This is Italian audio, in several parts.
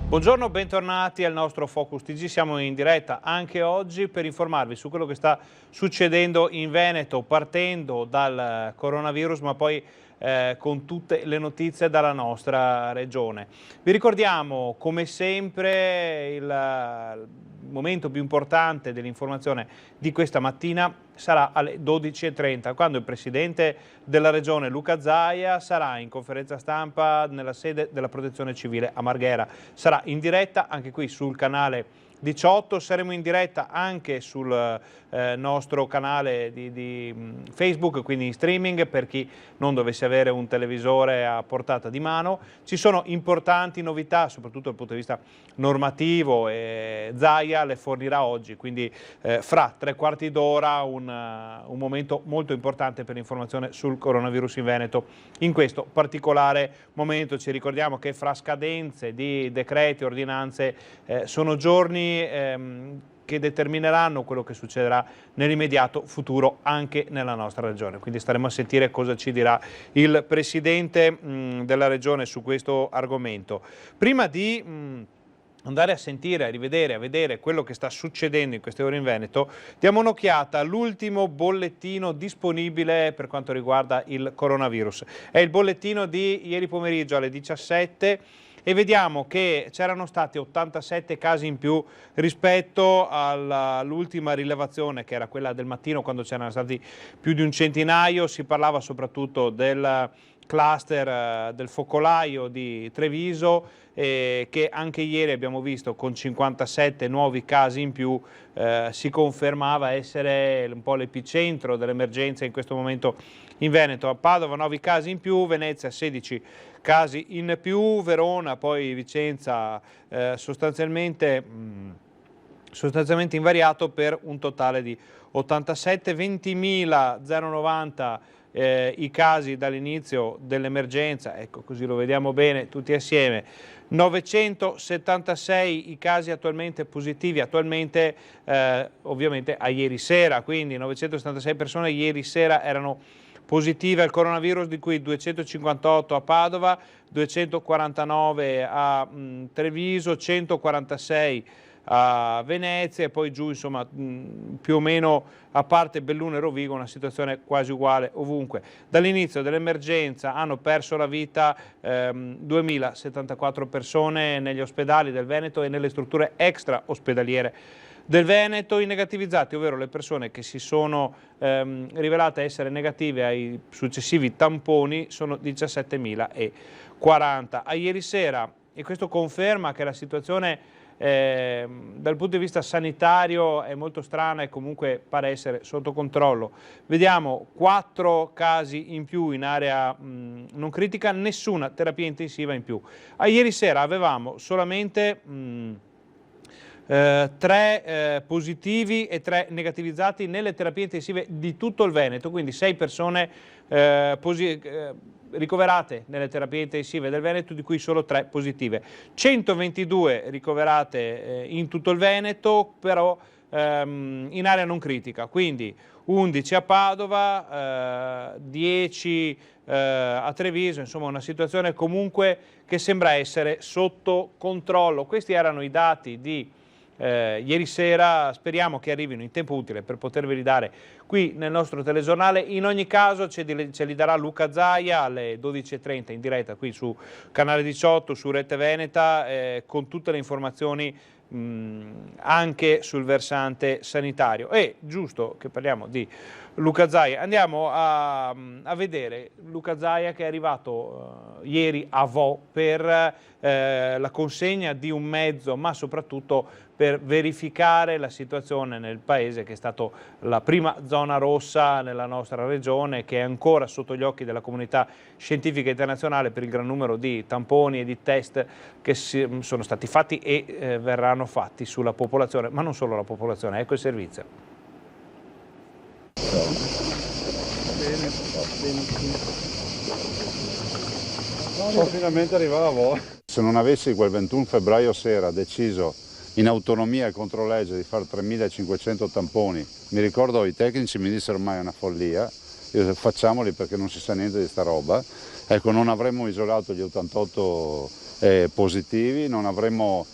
Buongiorno, bentornati al nostro Focus TG. Siamo in diretta anche oggi per informarvi su quello che sta succedendo in Veneto, partendo dal coronavirus, ma poi con tutte le notizie dalla nostra regione. Vi ricordiamo, come sempre, il momento più importante dell'informazione di questa mattina sarà alle 12:30, quando il Presidente della Regione Luca Zaia sarà in conferenza stampa nella sede della Protezione Civile a Marghera. Sarà in diretta anche qui sul canale 18, saremo in diretta anche sul nostro canale di Facebook, quindi in streaming per chi non dovesse avere un televisore a portata di mano. Ci sono importanti novità, soprattutto dal punto di vista normativo, e Zaia le fornirà oggi, quindi fra 3/4 d'ora un momento molto importante per l'informazione sul coronavirus in Veneto. In questo particolare momento ci ricordiamo che fra scadenze di decreti, ordinanze, sono giorni che determineranno quello che succederà nell'immediato futuro anche nella nostra regione. Quindi staremo a sentire cosa ci dirà il Presidente della Regione su questo argomento. Prima di andare a sentire, a rivedere, a vedere quello che sta succedendo in queste ore in Veneto, diamo un'occhiata all'ultimo bollettino disponibile per quanto riguarda il coronavirus. È il bollettino di ieri pomeriggio alle 17 e vediamo che c'erano stati 87 casi in più rispetto all'ultima rilevazione, che era quella del mattino, quando c'erano stati più di un centinaio. Si parlava soprattutto del cluster del focolaio di Treviso, che anche ieri abbiamo visto con 57 nuovi casi in più, si confermava essere un po' l'epicentro dell'emergenza in questo momento in Veneto. A Padova 9 casi in più, Venezia 16 casi in più, Verona, poi Vicenza sostanzialmente invariato, per un totale di 87, 20.090 i casi dall'inizio dell'emergenza, ecco, così lo vediamo bene tutti assieme. 976 i casi attualmente positivi, ovviamente a ieri sera, quindi 976 persone ieri sera erano positive al coronavirus, di cui 258 a Padova, 249 a Treviso, 146 a Venezia e poi giù, insomma, più o meno, a parte Belluno e Rovigo, una situazione quasi uguale ovunque. Dall'inizio dell'emergenza hanno perso la vita 2.074 persone negli ospedali del Veneto e nelle strutture extra ospedaliere del Veneto. I negativizzati, ovvero le persone che si sono rivelate essere negative ai successivi tamponi, sono 17.040 a ieri sera, e questo conferma che la situazione dal punto di vista sanitario è molto strana e comunque pare essere sotto controllo. Vediamo 4 casi in più in area non critica, nessuna terapia intensiva in più. A ieri sera avevamo solamente 3 positivi e 3 negativizzati nelle terapie intensive di tutto il Veneto, quindi 6 persone ricoverate nelle terapie intensive del Veneto, di cui solo 3 positive. 122 ricoverate in tutto il Veneto, però in area non critica, quindi 11 a Padova, 10 a Treviso, insomma una situazione comunque che sembra essere sotto controllo. Questi erano i dati di ieri sera, speriamo che arrivino in tempo utile per poterveli dare qui nel nostro telegiornale. In ogni caso ce li darà Luca Zaia alle 12:30 in diretta qui su Canale 18, su Rete Veneta, con tutte le informazioni anche sul versante sanitario. E giusto che parliamo di Luca Zaia, andiamo a vedere Luca Zaia, che è arrivato ieri a Vo per la consegna di un mezzo, ma soprattutto per verificare la situazione nel paese, che è stato la prima zona rossa nella nostra regione, che è ancora sotto gli occhi della comunità scientifica internazionale per il gran numero di tamponi e di test che sono stati fatti e verranno fatti sulla popolazione, ma non solo la popolazione. Ecco il servizio. Finalmente arrivava a voi. Se non avessi quel 21 febbraio sera deciso in autonomia e contro legge di fare 3.500 tamponi, mi ricordo i tecnici mi dissero ormai è una follia, io facciamoli perché non si sa niente di sta roba, ecco, non avremmo isolato gli 88 positivi, non avremmo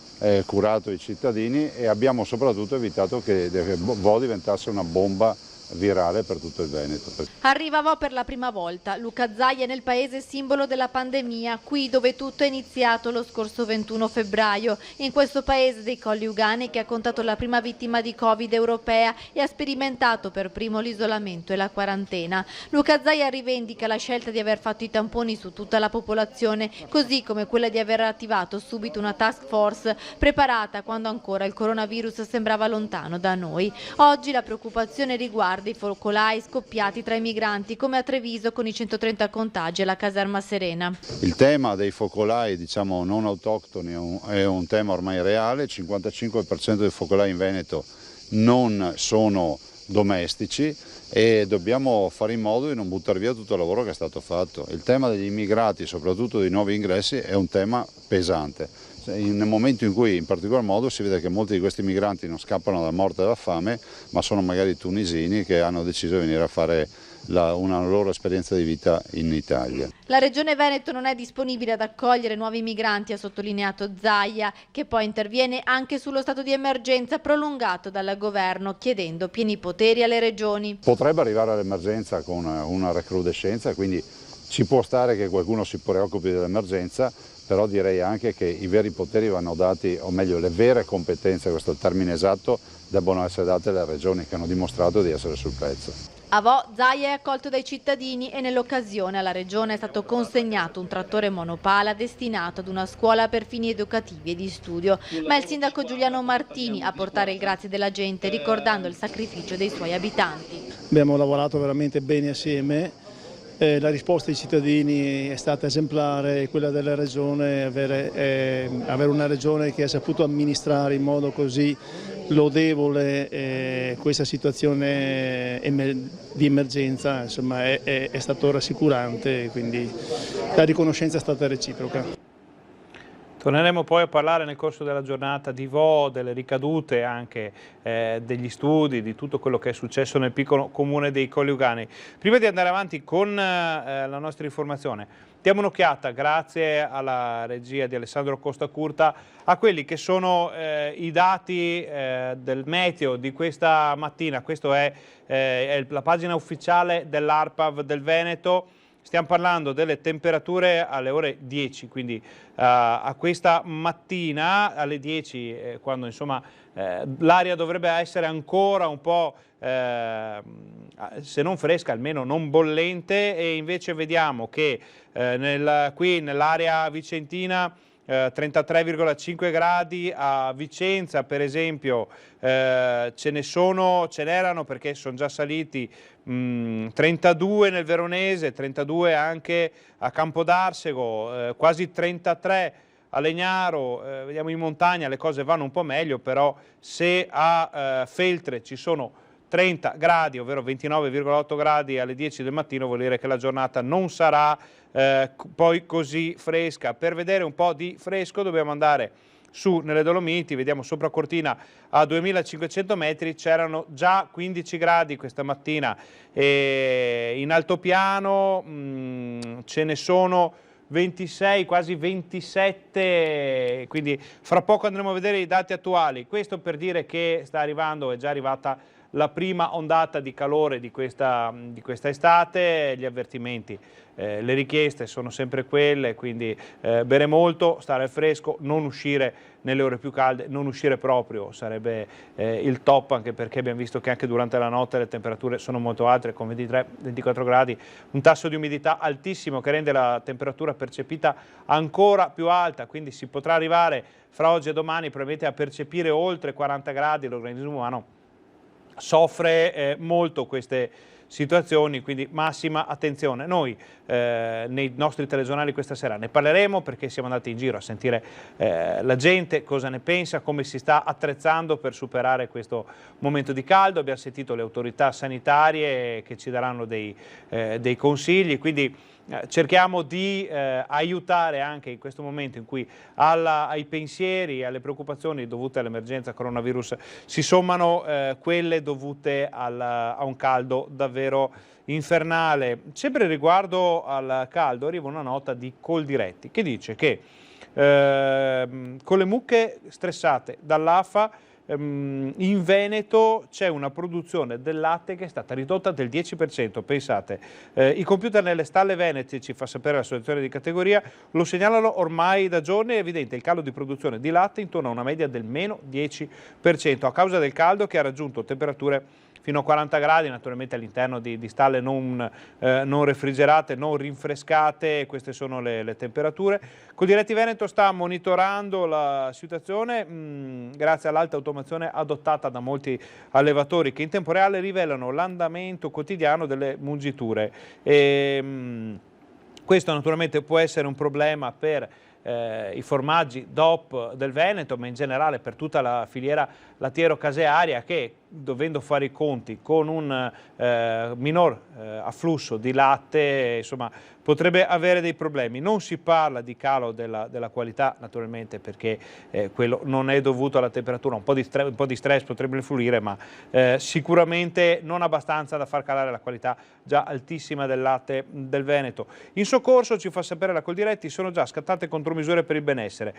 curato i cittadini e abbiamo soprattutto evitato che Vo diventasse una bomba virale per tutto il Veneto. Arriva Vo per la prima volta. Luca Zaia è nel paese simbolo della pandemia, qui dove tutto è iniziato lo scorso 21 febbraio. In questo paese dei Colli Euganei, che ha contato la prima vittima di Covid europea e ha sperimentato per primo l'isolamento e la quarantena. Luca Zaia rivendica la scelta di aver fatto i tamponi su tutta la popolazione, così come quella di aver attivato subito una task force preparata quando ancora il coronavirus sembrava lontano da noi. Oggi la preoccupazione riguarda i focolai scoppiati tra i migranti, come a Treviso con i 130 contagi alla caserma Serena. Il tema dei focolai, diciamo, non autoctoni è un tema ormai reale. Il 55% dei focolai in Veneto non sono domestici e dobbiamo fare in modo di non buttare via tutto il lavoro che è stato fatto. Il tema degli immigrati, soprattutto dei nuovi ingressi, è un tema pesante. Nel momento in cui in particolar modo si vede che molti di questi migranti non scappano dalla morte e dalla fame, ma sono magari tunisini che hanno deciso di venire a fare una loro esperienza di vita in Italia. La Regione Veneto non è disponibile ad accogliere nuovi migranti, ha sottolineato Zaia, che poi interviene anche sullo stato di emergenza prolungato dal governo, chiedendo pieni poteri alle regioni. Potrebbe arrivare all'emergenza con una recrudescenza, quindi ci può stare che qualcuno si preoccupi dell'emergenza, però direi anche che i veri poteri vanno dati, o meglio le vere competenze, questo è il termine esatto, debbono essere date alle regioni che hanno dimostrato di essere sul pezzo. A Vo Zaia è accolto dai cittadini e nell'occasione alla Regione è stato consegnato un trattore monopala destinato ad una scuola per fini educativi e di studio. Ma è il sindaco Giuliano Martini a portare il grazie della gente, ricordando il sacrificio dei suoi abitanti. Abbiamo lavorato veramente bene assieme. La risposta dei cittadini è stata esemplare, quella della Regione, avere una Regione che ha saputo amministrare in modo così lodevole questa situazione di emergenza, insomma, è stato rassicurante, quindi la riconoscenza è stata reciproca. Torneremo poi a parlare nel corso della giornata di Vo, delle ricadute anche degli studi, di tutto quello che è successo nel piccolo comune dei Colli Euganei. Prima di andare avanti con la nostra informazione, diamo un'occhiata, grazie alla regia di Alessandro Costacurta, a quelli che sono i dati del meteo di questa mattina. Questa è la pagina ufficiale dell'ARPAV del Veneto. Stiamo parlando delle temperature alle ore 10, quindi a questa mattina alle 10, quando insomma l'aria dovrebbe essere ancora un po', se non fresca, almeno non bollente, e invece vediamo che qui nell'area vicentina 33,5 gradi, a Vicenza per esempio ce n'erano perché sono già saliti 32 nel Veronese, 32 anche a Campodarsego, quasi 33 a Legnaro, vediamo in montagna le cose vanno un po' meglio, però se a Feltre ci sono 30 gradi, ovvero 29,8 gradi alle 10 del mattino, vuol dire che la giornata non sarà poi così fresca. Per vedere un po' di fresco dobbiamo andare su nelle Dolomiti, vediamo sopra Cortina a 2500 metri, c'erano già 15 gradi questa mattina, e in altopiano ce ne sono 26, quasi 27, quindi fra poco andremo a vedere i dati attuali. Questo per dire che sta arrivando, è già arrivata la prima ondata di calore di questa estate, gli avvertimenti, le richieste sono sempre quelle, quindi bere molto, stare al fresco, non uscire nelle ore più calde, non uscire proprio sarebbe il top, anche perché abbiamo visto che anche durante la notte le temperature sono molto alte, con 23-24 gradi, un tasso di umidità altissimo che rende la temperatura percepita ancora più alta, quindi si potrà arrivare fra oggi e domani probabilmente a percepire oltre 40 gradi, l'organismo umano soffre molto queste situazioni, quindi massima attenzione. Noi nei nostri telegiornali questa sera ne parleremo, perché siamo andati in giro a sentire la gente cosa ne pensa, come si sta attrezzando per superare questo momento di caldo. Abbiamo sentito le autorità sanitarie che ci daranno dei consigli, quindi cerchiamo di aiutare anche in questo momento in cui ai pensieri e alle preoccupazioni dovute all'emergenza coronavirus si sommano quelle dovute a un caldo davvero infernale. Sempre riguardo al caldo arriva una nota di Coldiretti che dice che Con le mucche stressate dall'AFA, in Veneto c'è una produzione del latte che è stata ridotta del 10%, pensate. I computer nelle stalle venete, ci fa sapere l'associazione di categoria, lo segnalano ormai da giorni, è evidente il calo di produzione di latte intorno a una media del meno 10% a causa del caldo che ha raggiunto temperature fino a 40 gradi, naturalmente all'interno di stalle non refrigerate, non rinfrescate, queste sono le temperature. Coldiretti Veneto sta monitorando la situazione grazie all'alta automazione adottata da molti allevatori che in tempo reale rivelano l'andamento quotidiano delle mungiture. Questo naturalmente può essere un problema per i formaggi DOP del Veneto, ma in generale per tutta la filiera lattiero-casearia che, dovendo fare i conti con un minor afflusso di latte, insomma, potrebbe avere dei problemi. Non si parla di calo della qualità, naturalmente, perché quello non è dovuto alla temperatura, un po' di stress potrebbe influire, ma sicuramente non abbastanza da far calare la qualità già altissima del latte del Veneto. In soccorso, ci fa sapere la Coldiretti, sono già scattate contromisure per il benessere.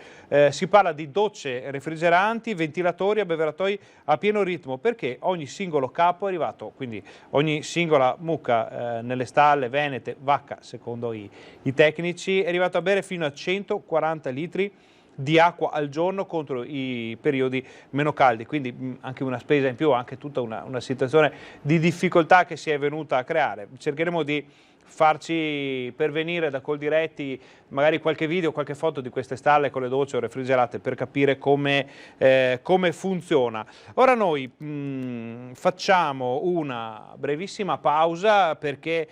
Si parla di docce refrigeranti, ventilatori, abbeveratoi a pieno ritmo, perché ogni singolo capo è arrivato, quindi ogni singola mucca nelle stalle venete, vacca secondo i tecnici, è arrivato a bere fino a 140 litri di acqua al giorno contro i periodi meno caldi, quindi anche una spesa in più, anche tutta una situazione di difficoltà che si è venuta a creare. Cercheremo di farci pervenire da Coldiretti magari qualche video, qualche foto di queste stalle con le docce refrigerate per capire come funziona. Ora noi facciamo una brevissima pausa perché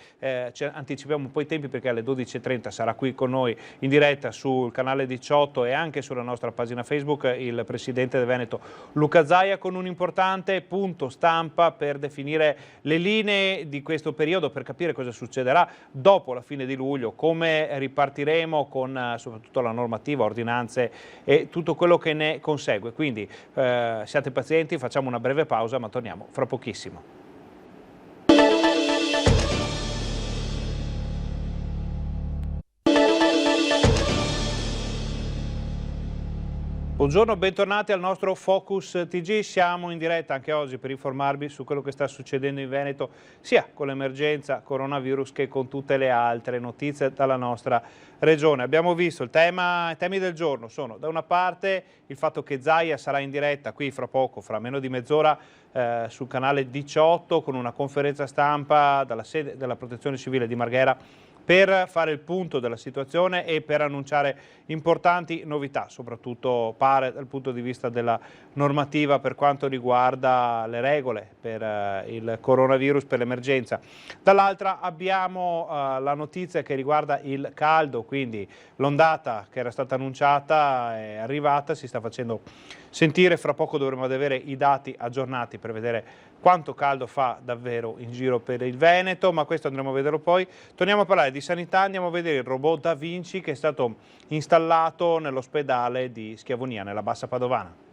anticipiamo un po' i tempi, perché alle 12:30 sarà qui con noi in diretta sul canale 18 e anche sulla nostra pagina Facebook il presidente del Veneto Luca Zaia con un importante punto stampa per definire le linee di questo periodo, per capire cosa succederà dopo la fine di luglio, come ripartiremo con soprattutto la normativa, ordinanze e tutto quello che ne consegue. Quindi siate pazienti, facciamo una breve pausa, ma torniamo fra pochissimo. Buongiorno, bentornati al nostro Focus TG, siamo in diretta anche oggi per informarvi su quello che sta succedendo in Veneto, sia con l'emergenza coronavirus che con tutte le altre notizie dalla nostra regione. Abbiamo visto i temi del giorno sono da una parte il fatto che Zaia sarà in diretta qui fra poco, fra meno di mezz'ora, sul canale 18 con una conferenza stampa dalla sede della Protezione Civile di Marghera per fare il punto della situazione e per annunciare importanti novità, soprattutto pare dal punto di vista della normativa per quanto riguarda le regole per il coronavirus, per l'emergenza. Dall'altra abbiamo la notizia che riguarda il caldo, quindi l'ondata che era stata annunciata è arrivata, si sta facendo sentire, fra poco dovremo avere i dati aggiornati per vedere quanto caldo fa davvero in giro per il Veneto, ma questo andremo a vederlo poi. Torniamo a parlare di sanità, andiamo a vedere il robot Da Vinci che è stato installato nell'ospedale di Schiavonia, nella Bassa Padovana.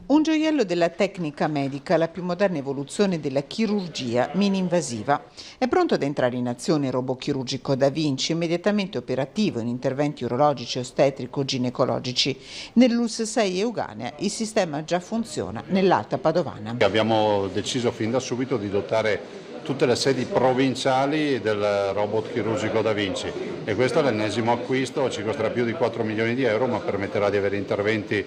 Un gioiello della tecnica medica, la più moderna evoluzione della chirurgia mini-invasiva. È pronto ad entrare in azione il robot chirurgico Da Vinci, immediatamente operativo in interventi urologici, ostetrico-ginecologici. Nell'ULSS 6 Euganea il sistema già funziona nell'Alta Padovana. Abbiamo deciso fin da subito di dotare tutte le sedi provinciali del robot chirurgico Da Vinci e questo è l'ennesimo acquisto, ci costerà più di 4 milioni di euro, ma permetterà di avere interventi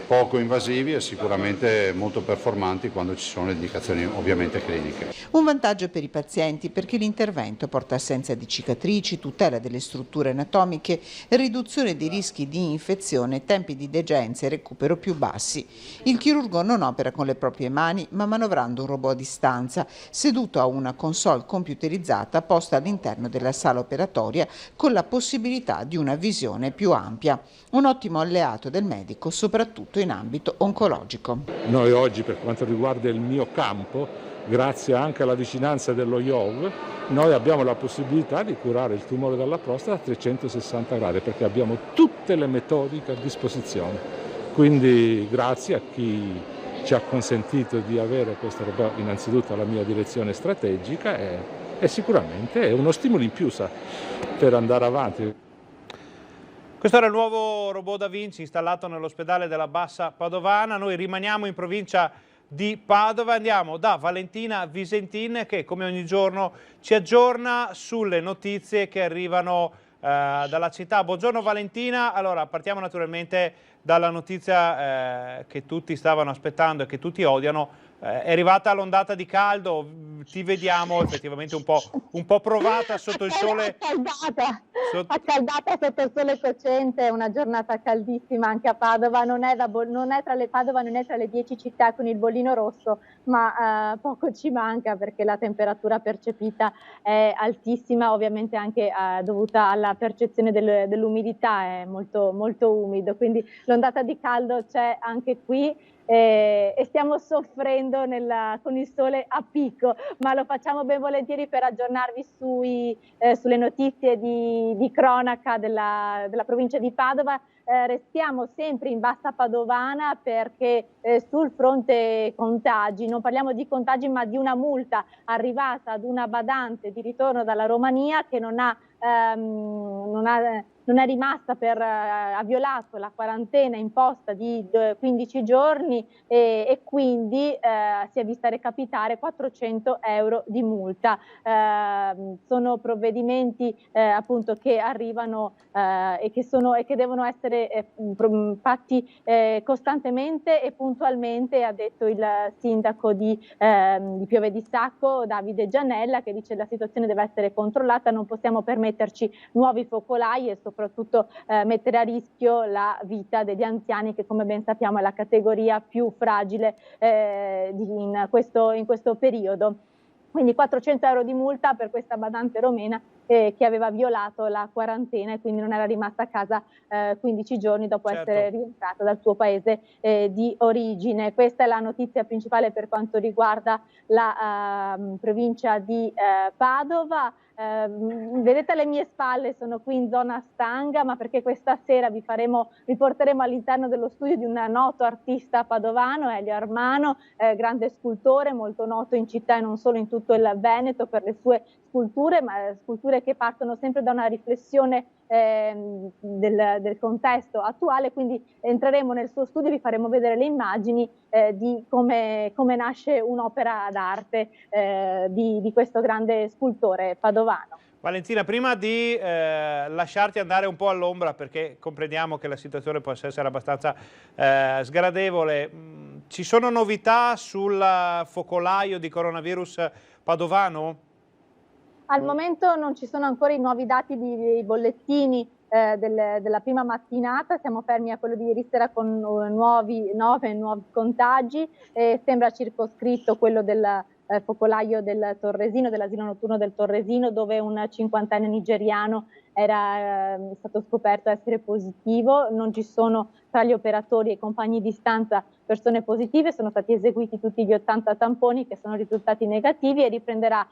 poco invasivi e sicuramente molto performanti quando ci sono indicazioni ovviamente cliniche. Un vantaggio per i pazienti perché l'intervento porta assenza di cicatrici, tutela delle strutture anatomiche, riduzione dei rischi di infezione, tempi di degenza e recupero più bassi. Il chirurgo non opera con le proprie mani ma manovrando un robot a distanza, seduto a una console computerizzata posta all'interno della sala operatoria con la possibilità di una visione più ampia. Un ottimo alleato del medico, soprattutto in ambito oncologico. Noi oggi, per quanto riguarda il mio campo, grazie anche alla vicinanza dello IOV, noi abbiamo la possibilità di curare il tumore della prostata a 360 gradi perché abbiamo tutte le metodiche a disposizione. Quindi grazie a chi ci ha consentito di avere questo robot, innanzitutto alla mia direzione strategica, e sicuramente è uno stimolo in più per andare avanti. Questo era il nuovo robot Da Vinci installato nell'ospedale della Bassa Padovana. Noi rimaniamo in provincia di Padova, andiamo da Valentina Visentin che come ogni giorno ci aggiorna sulle notizie che arrivano dalla città. Buongiorno Valentina, allora partiamo naturalmente dalla notizia che tutti stavano aspettando e che tutti odiano. È arrivata l'ondata di caldo, ti vediamo effettivamente un po' provata sotto il sole. Accaldata sotto il sole cocente, è una giornata caldissima anche a Padova, non è tra le 10 città con il bollino rosso, ma poco ci manca perché la temperatura percepita è altissima, ovviamente anche dovuta alla percezione dell'umidità, è molto, molto umido, quindi l'ondata di caldo c'è anche qui. E stiamo soffrendo con il sole a picco, ma lo facciamo ben volentieri per aggiornarvi sulle notizie di cronaca della provincia di Padova. Restiamo sempre in Bassa Padovana perché sul fronte contagi, non parliamo di contagi ma di una multa arrivata ad una badante di ritorno dalla Romania che non è rimasta ha violato la quarantena imposta di 15 giorni e quindi si è vista recapitare 400 euro di multa. Sono provvedimenti appunto che arrivano e che devono essere fatti costantemente e puntualmente, ha detto il sindaco di Pieve di Sacco, Davide Gianella, che dice che la situazione deve essere controllata, non possiamo permetterci nuovi focolai e soprattutto mettere a rischio la vita degli anziani che come ben sappiamo è la categoria più fragile in questo periodo. Quindi 400 euro di multa per questa badante romena che aveva violato la quarantena e quindi non era rimasta a casa 15 giorni dopo essere rientrata dal suo paese di origine. Questa è la notizia principale per quanto riguarda la provincia di Padova. Vedete alle mie spalle, sono qui in zona Stanga, ma perché questa sera vi porteremo all'interno dello studio di un noto artista padovano, Elio Armano, grande scultore, molto noto in città e non solo in tutto il Veneto per le sue sculture, ma sculture che partono sempre da una riflessione del contesto attuale, quindi entreremo nel suo studio e vi faremo vedere le immagini di come nasce un'opera d'arte di questo grande scultore padovano. Valentina, prima di lasciarti andare un po' all'ombra, perché comprendiamo che la situazione possa essere abbastanza sgradevole, ci sono novità sul focolaio di coronavirus padovano? Al momento non ci sono ancora i nuovi dati dei bollettini della prima mattinata, siamo fermi a quello di ieri sera con 9 nuovi contagi, sembra circoscritto quello del focolaio del Torresino, dell'asilo notturno del Torresino, dove un 50enne nigeriano era stato scoperto essere positivo. Non ci sono tra gli operatori e i compagni di stanza persone positive, sono stati eseguiti tutti gli 80 tamponi che sono risultati negativi e riprenderà,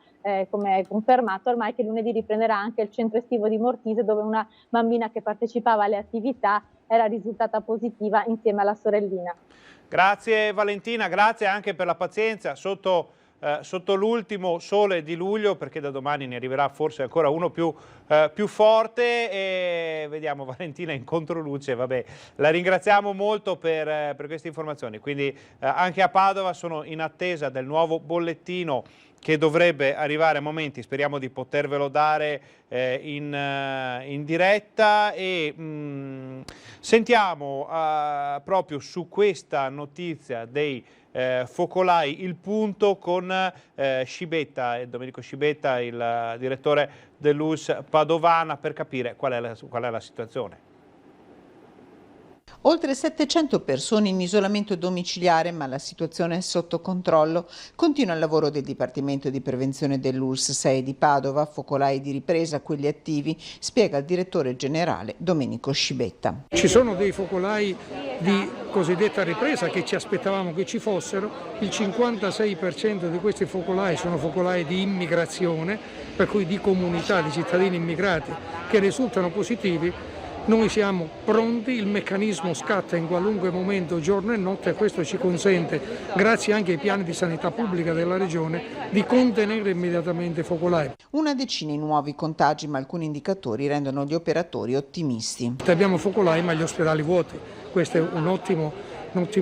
come è confermato ormai, che lunedì riprenderà anche il centro estivo di Mortise, dove una bambina che partecipava alle attività era risultata positiva insieme alla sorellina. Grazie Valentina, grazie anche per la pazienza sotto l'ultimo sole di luglio, perché da domani ne arriverà forse ancora uno più forte e vediamo Valentina in controluce. Vabbè, la ringraziamo molto per queste informazioni. Quindi anche a Padova sono in attesa del nuovo bollettino che dovrebbe arrivare a momenti, speriamo di potervelo dare in diretta e sentiamo proprio su questa notizia dei focolai il punto con Scibetta, Domenico Scibetta, il direttore dell'ULSS Padovana, per capire qual è la situazione. Oltre 700 persone in isolamento domiciliare, ma la situazione è sotto controllo. Continua il lavoro del Dipartimento di Prevenzione dell'ULSS 6 di Padova, focolai di ripresa, quelli attivi, spiega il direttore generale Domenico Scibetta. Ci sono dei focolai di cosiddetta ripresa che ci aspettavamo che ci fossero, il 56% di questi focolai sono focolai di immigrazione, per cui di comunità di cittadini immigrati che risultano positivi. Noi siamo pronti, il meccanismo scatta in qualunque momento, giorno e notte, e questo ci consente, grazie anche ai piani di sanità pubblica della Regione, di contenere immediatamente i focolai. Una decina i nuovi contagi, ma alcuni indicatori rendono gli operatori ottimisti. Abbiamo focolai ma gli ospedali vuoti, questo è un ottimo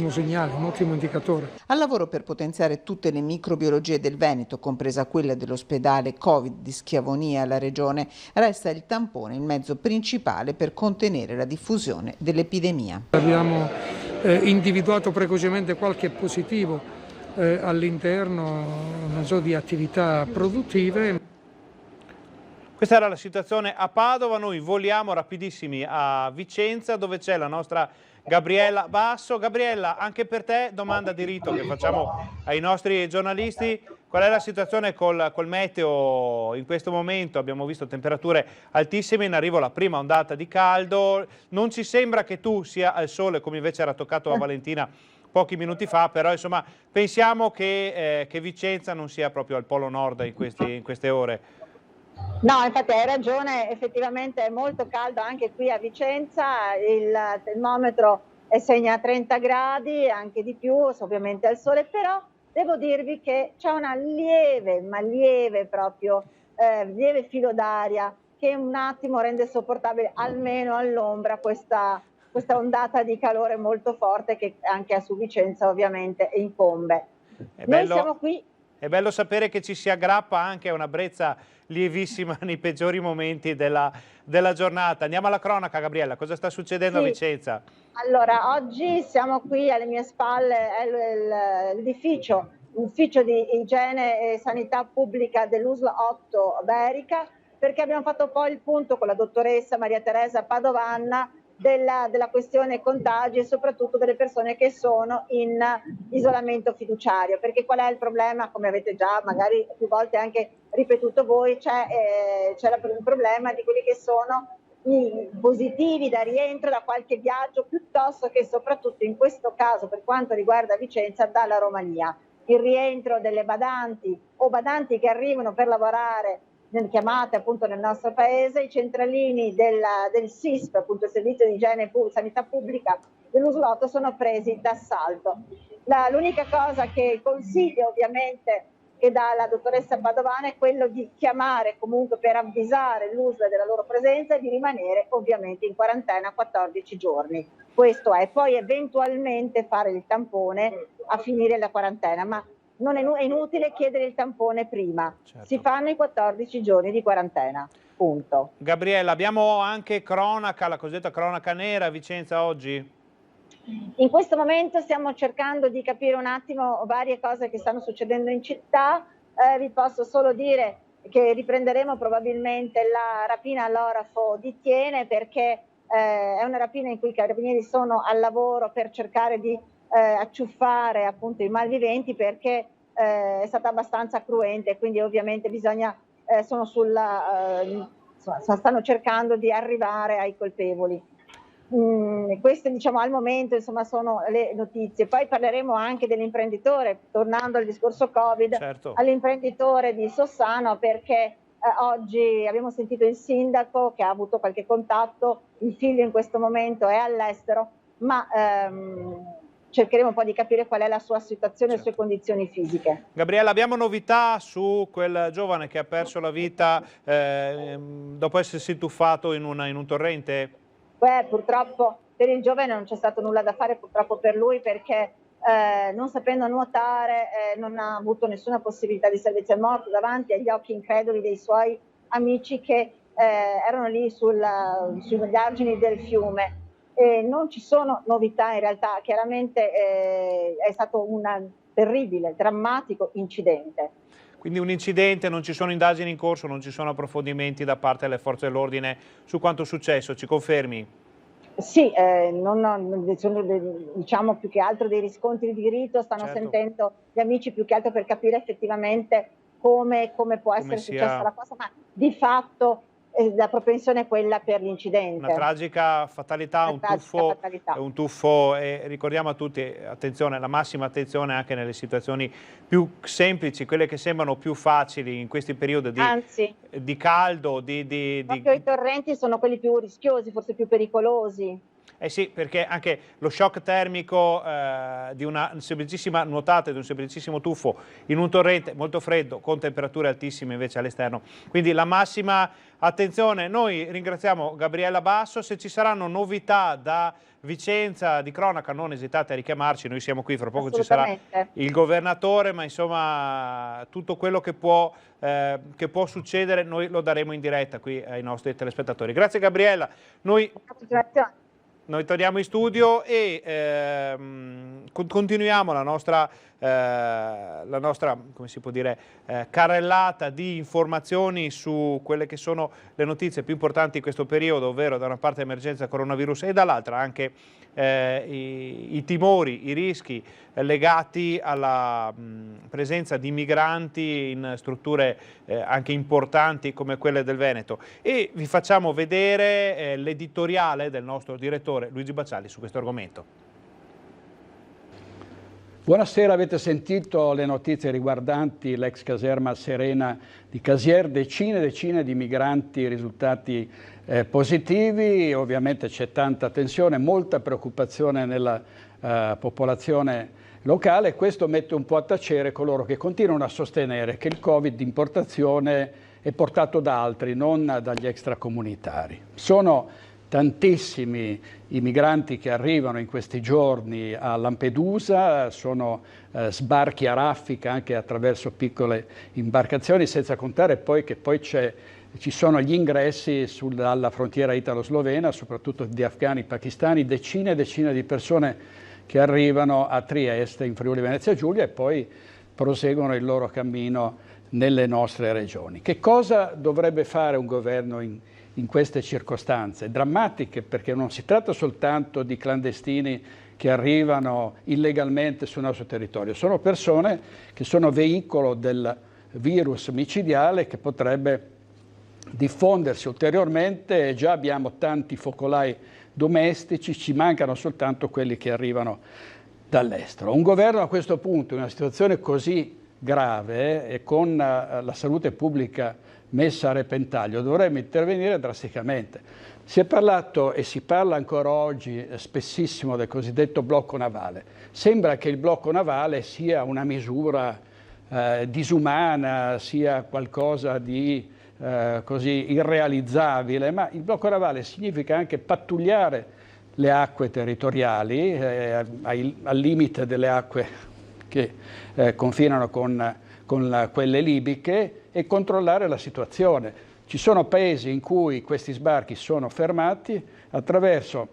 segnale, un ottimo indicatore. Al lavoro per potenziare tutte le microbiologie del Veneto, compresa quella dell'ospedale Covid di Schiavonia alla Regione, resta il tampone il mezzo principale per contenere la diffusione dell'epidemia. Abbiamo individuato precocemente qualche positivo all'interno di attività produttive. Questa era la situazione a Padova, noi voliamo rapidissimi a Vicenza dove c'è la nostra Gabriella Basso. Gabriella, anche per te domanda di rito che facciamo ai nostri giornalisti: qual è la situazione col meteo in questo momento? Abbiamo visto temperature altissime, in arrivo la prima ondata di caldo, non ci sembra che tu sia al sole come invece era toccato a Valentina pochi minuti fa, però insomma pensiamo che Vicenza non sia proprio al polo nord in queste ore. No, infatti hai ragione, effettivamente è molto caldo anche qui a Vicenza, il termometro segna 30 gradi, anche di più, ovviamente al sole, però devo dirvi che c'è una lieve filo d'aria che un attimo rende sopportabile, almeno all'ombra, questa ondata di calore molto forte che anche su Vicenza ovviamente incombe. Noi siamo qui. È bello sapere che ci si aggrappa anche a una brezza lievissima nei peggiori momenti della giornata. Andiamo alla cronaca, Gabriella, cosa sta succedendo a Vicenza? Allora, oggi siamo qui, alle mie spalle è l'ufficio di igiene e sanità pubblica dell'USL 8 Berica, perché abbiamo fatto poi il punto con la dottoressa Maria Teresa Padovanna della questione contagi e soprattutto delle persone che sono in isolamento fiduciario, perché qual è il problema? Come avete già magari più volte anche ripetuto voi, c'è il problema di quelli che sono i positivi da rientro da qualche viaggio, piuttosto che soprattutto in questo caso per quanto riguarda Vicenza dalla Romania, il rientro delle badanti o badanti che arrivano per lavorare chiamate appunto nel nostro paese, i centralini del SISP, appunto il servizio di igiene e sanità pubblica dell'USL sono presi d'assalto. L'unica cosa che consiglio ovviamente che dà la dottoressa Padovana è quello di chiamare comunque per avvisare l'USL della loro presenza e di rimanere ovviamente in quarantena 14 giorni. Questo è, poi eventualmente fare il tampone a finire la quarantena, ma non è inutile chiedere il tampone prima, certo. Si fanno i 14 giorni di quarantena, punto. Gabriella, abbiamo anche cronaca, la cosiddetta cronaca nera a Vicenza oggi? In questo momento stiamo cercando di capire un attimo varie cose che stanno succedendo in città, vi posso solo dire che riprenderemo probabilmente la rapina all'orafo di Thiene, perché è una rapina in cui i carabinieri sono al lavoro per cercare di acciuffare appunto i malviventi, perché è stata abbastanza cruente, quindi ovviamente stanno cercando di arrivare ai colpevoli. Queste diciamo al momento insomma sono le notizie. Poi parleremo anche dell'imprenditore, tornando al discorso Covid, certo. All'imprenditore di Sossano, perché oggi abbiamo sentito il sindaco che ha avuto qualche contatto, il figlio in questo momento è all'estero, ma cercheremo un po' di capire qual è la sua situazione, certo. Le sue condizioni fisiche. Gabriella, abbiamo novità su quel giovane che ha perso la vita dopo essersi tuffato in un torrente? Purtroppo per il giovane non c'è stato nulla da fare, purtroppo per lui, perché non sapendo nuotare non ha avuto nessuna possibilità di salvezza, è morto davanti agli occhi increduli dei suoi amici che erano lì sugli argini del fiume. Non ci sono novità in realtà, chiaramente è stato un terribile, drammatico incidente. Quindi un incidente, non ci sono indagini in corso, non ci sono approfondimenti da parte delle forze dell'ordine su quanto successo, ci confermi? Sì, sono diciamo più che altro dei riscontri di rito, stanno certo. Sentendo gli amici più che altro per capire effettivamente come può essere successa la cosa, ma di fatto la propensione è quella per l'incidente. Una tragica fatalità, un tuffo e ricordiamo a tutti, attenzione, la massima attenzione anche nelle situazioni più semplici, quelle che sembrano più facili in questi periodi di caldo. Proprio i torrenti sono quelli più rischiosi, forse più pericolosi. Eh sì, perché anche lo shock termico di una semplicissima nuotata, di un semplicissimo tuffo in un torrente molto freddo con temperature altissime invece all'esterno. Quindi la massima attenzione. Noi ringraziamo Gabriella Basso. Se ci saranno novità da Vicenza, di cronaca, non esitate a richiamarci, noi siamo qui, fra poco ci sarà il governatore, ma insomma tutto quello che può succedere noi lo daremo in diretta qui ai nostri telespettatori. Grazie Gabriella. Noi torniamo in studio e continuiamo la nostra come si può dire, carrellata di informazioni su quelle che sono le notizie più importanti in questo periodo, ovvero da una parte l'emergenza coronavirus e dall'altra anche i timori, i rischi legati alla presenza di migranti in strutture anche importanti come quelle del Veneto. E vi facciamo vedere l'editoriale del nostro direttore Luigi Bacciali su questo argomento. Buonasera, avete sentito le notizie riguardanti l'ex caserma Serena di Casier, decine e decine di migranti risultati positivi, ovviamente c'è tanta tensione, molta preoccupazione nella popolazione locale. Questo mette un po' a tacere coloro che continuano a sostenere che il Covid di importazione è portato da altri, non dagli extracomunitari. Sono tantissimi i migranti che arrivano in questi giorni a Lampedusa, sono sbarchi a raffica anche attraverso piccole imbarcazioni, senza contare poi che poi ci sono gli ingressi dalla frontiera italo-slovena, soprattutto di afghani, pakistani, decine e decine di persone che arrivano a Trieste in Friuli Venezia Giulia e poi proseguono il loro cammino nelle nostre regioni. Che cosa dovrebbe fare un governo in queste circostanze drammatiche, perché non si tratta soltanto di clandestini che arrivano illegalmente sul nostro territorio, sono persone che sono veicolo del virus micidiale che potrebbe diffondersi ulteriormente. Già abbiamo tanti focolai domestici, ci mancano soltanto quelli che arrivano dall'estero. Un governo a questo punto, in una situazione così grave e con la salute pubblica messa a repentaglio, dovrebbe intervenire drasticamente. Si è parlato e si parla ancora oggi spessissimo del cosiddetto blocco navale. Sembra che il blocco navale sia una misura disumana, sia qualcosa di così irrealizzabile, ma il blocco navale significa anche pattugliare le acque territoriali al limite delle acque che confinano con quelle libiche e controllare la situazione. Ci sono paesi in cui questi sbarchi sono fermati attraverso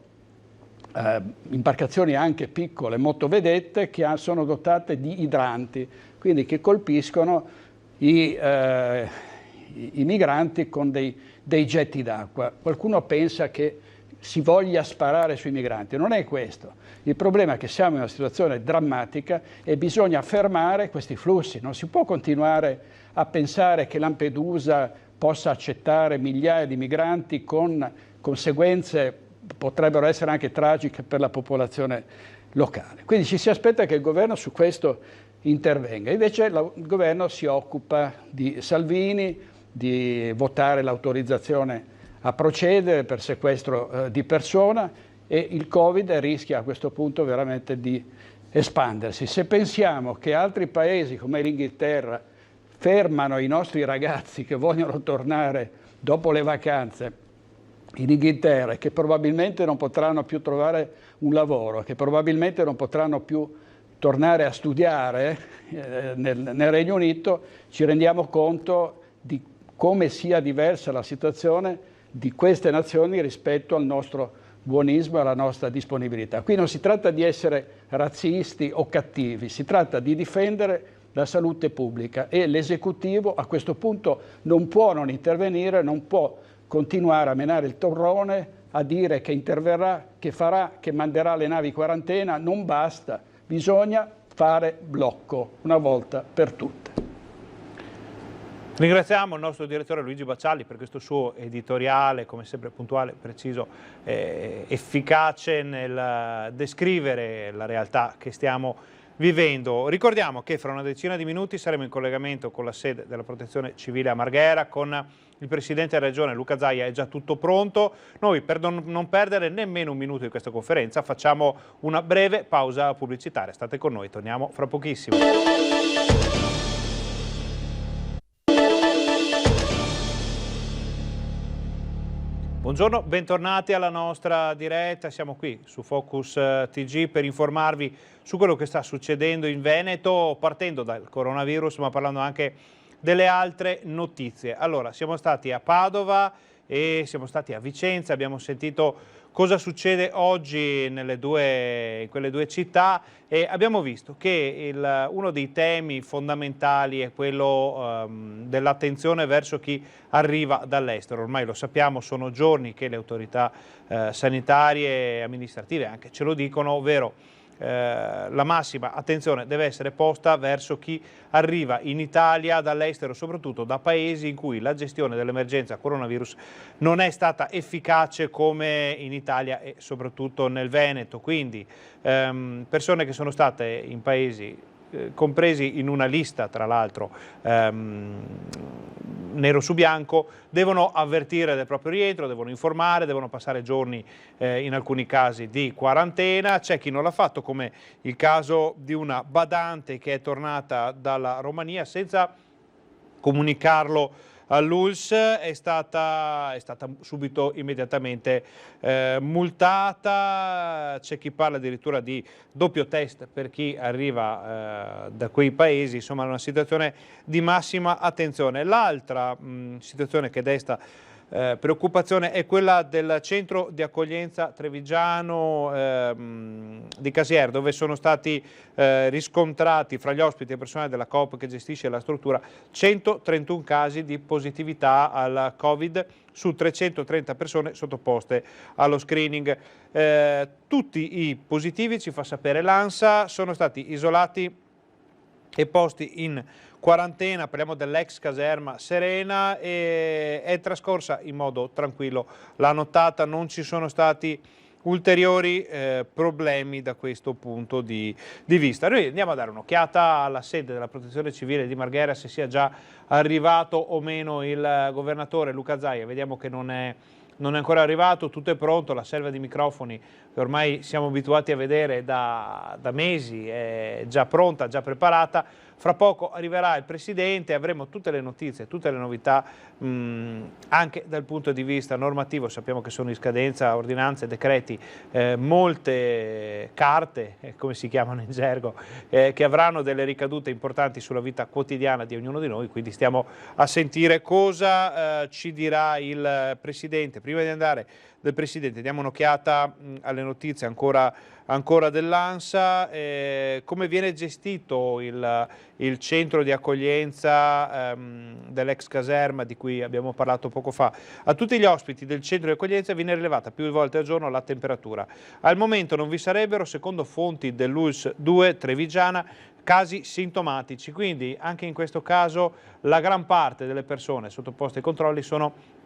imbarcazioni anche piccole, motovedette, che sono dotate di idranti, quindi che colpiscono i migranti con dei getti d'acqua. Qualcuno pensa che si voglia sparare sui migranti, non è questo. Il problema è che siamo in una situazione drammatica e bisogna fermare questi flussi. Non si può continuare a pensare che Lampedusa possa accettare migliaia di migranti con conseguenze potrebbero essere anche tragiche per la popolazione locale. Quindi ci si aspetta che il governo su questo intervenga. Invece il governo si occupa di Salvini, di votare l'autorizzazione a procedere per sequestro di persona e il Covid rischia a questo punto veramente di espandersi. Se pensiamo che altri paesi come l'Inghilterra fermano i nostri ragazzi che vogliono tornare dopo le vacanze in Inghilterra e che probabilmente non potranno più trovare un lavoro, che probabilmente non potranno più tornare a studiare nel Regno Unito, ci rendiamo conto di come sia diversa la situazione di queste nazioni rispetto al nostro buonismo e alla nostra disponibilità. Qui non si tratta di essere razzisti o cattivi, si tratta di difendere la salute pubblica e l'esecutivo a questo punto non può non intervenire, non può continuare a menare il torrone, a dire che interverrà, che farà, che manderà le navi in quarantena. Non basta, bisogna fare blocco una volta per tutte. Ringraziamo il nostro direttore Luigi Baccialli per questo suo editoriale, come sempre puntuale, preciso, efficace nel descrivere la realtà che stiamo vivendo. Ricordiamo che fra una decina di minuti saremo in collegamento con la sede della Protezione Civile a Marghera, con il Presidente della Regione Luca Zaia. È già tutto pronto. Noi, per non perdere nemmeno un minuto di questa conferenza, facciamo una breve pausa pubblicitaria. State con noi, torniamo fra pochissimo. Buongiorno, bentornati alla nostra diretta. Siamo qui su Focus TG per informarvi su quello che sta succedendo in Veneto, partendo dal coronavirus, ma parlando anche delle altre notizie. Allora, siamo stati a Padova e siamo stati a Vicenza, abbiamo sentito cosa succede oggi in quelle due città e abbiamo visto che uno dei temi fondamentali è quello dell'attenzione verso chi arriva dall'estero. Ormai lo sappiamo, sono giorni che le autorità sanitarie e amministrative anche ce lo dicono, ovvero la massima attenzione deve essere posta verso chi arriva in Italia dall'estero, soprattutto da paesi in cui la gestione dell'emergenza coronavirus non è stata efficace come in Italia e soprattutto nel Veneto. Quindi persone che sono state in paesi compresi in una lista, tra l'altro nero su bianco, devono avvertire del proprio rientro, devono informare, devono passare giorni in alcuni casi di quarantena. C'è chi non l'ha fatto, come il caso di una badante che è tornata dalla Romania senza comunicarlo all'ULSS, è stata subito immediatamente multata. C'è chi parla addirittura di doppio test per chi arriva da quei paesi. Insomma, è una situazione di massima attenzione. L'altra situazione che desta preoccupazione è quella del centro di accoglienza trevigiano di Casier, dove sono stati riscontrati fra gli ospiti e personale della Coop che gestisce la struttura 131 casi di positività al Covid su 330 persone sottoposte allo screening. Tutti i positivi, ci fa sapere l'ANSA, sono stati isolati e posti in quarantena. Parliamo dell'ex caserma Serena e è trascorsa in modo tranquillo la nottata, non ci sono stati ulteriori problemi da questo punto di vista. Noi andiamo a dare un'occhiata alla sede della Protezione Civile di Marghera, se sia già arrivato o meno il governatore Luca Zaia. Vediamo che non è ancora arrivato, tutto è pronto, la selva di microfoni che ormai siamo abituati a vedere da mesi è già pronta, già preparata. Fra poco arriverà il Presidente, avremo tutte le notizie, tutte le novità anche dal punto di vista normativo. Sappiamo che sono in scadenza ordinanze, decreti, molte carte, come si chiamano in gergo, che avranno delle ricadute importanti sulla vita quotidiana di ognuno di noi, quindi stiamo a sentire cosa ci dirà il Presidente. Prima di andare del Presidente diamo un'occhiata alle notizie ancora dell'ANSA, come viene gestito il centro di accoglienza dell'ex caserma di cui abbiamo parlato poco fa. A tutti gli ospiti del centro di accoglienza viene rilevata più volte al giorno la temperatura. Al momento non vi sarebbero, secondo fonti dell'ULSS 2 trevigiana, casi sintomatici, quindi anche in questo caso la gran parte delle persone sottoposte ai controlli sono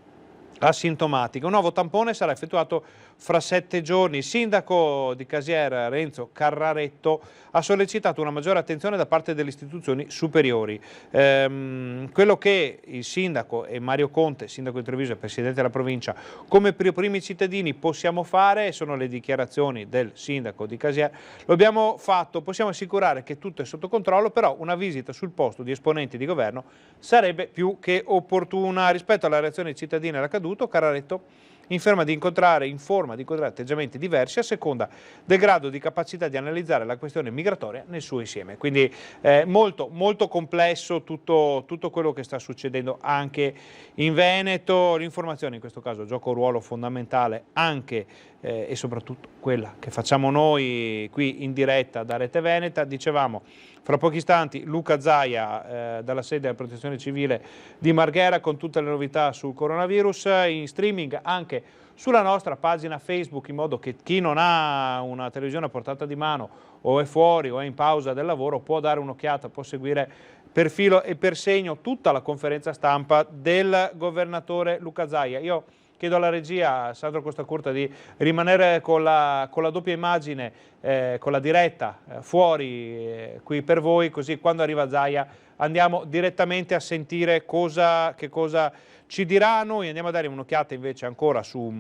asintomatiche. Un nuovo tampone sarà effettuato fra 7 giorni. Il sindaco di Casier, Renzo Carraretto, ha sollecitato una maggiore attenzione da parte delle istituzioni superiori. Quello che il sindaco e Mario Conte, sindaco di Treviso e presidente della provincia, come primi cittadini possiamo fare, sono le dichiarazioni del sindaco di Casier. Lo abbiamo fatto, possiamo assicurare che tutto è sotto controllo, però una visita sul posto di esponenti di governo sarebbe più che opportuna. Rispetto alla reazione cittadina all'accaduto, Carraretto informa di incontrare atteggiamenti diversi a seconda del grado di capacità di analizzare la questione migratoria nel suo insieme. Quindi molto, molto complesso tutto quello che sta succedendo anche in Veneto. L'informazione in questo caso gioca un ruolo fondamentale anche e soprattutto quella che facciamo noi qui in diretta da Rete Veneta. Dicevamo, fra pochi istanti Luca Zaia dalla sede della Protezione Civile di Marghera con tutte le novità sul coronavirus, in streaming anche sulla nostra pagina Facebook, in modo che chi non ha una televisione a portata di mano o è fuori o è in pausa del lavoro può dare un'occhiata, può seguire per filo e per segno tutta la conferenza stampa del governatore Luca Zaia. Io chiedo alla regia, Sandro Costacurta, di rimanere con la doppia immagine, con la diretta fuori qui per voi, così quando arriva Zaia andiamo direttamente a sentire che cosa ci dirà. Noi andiamo a dare un'occhiata invece ancora su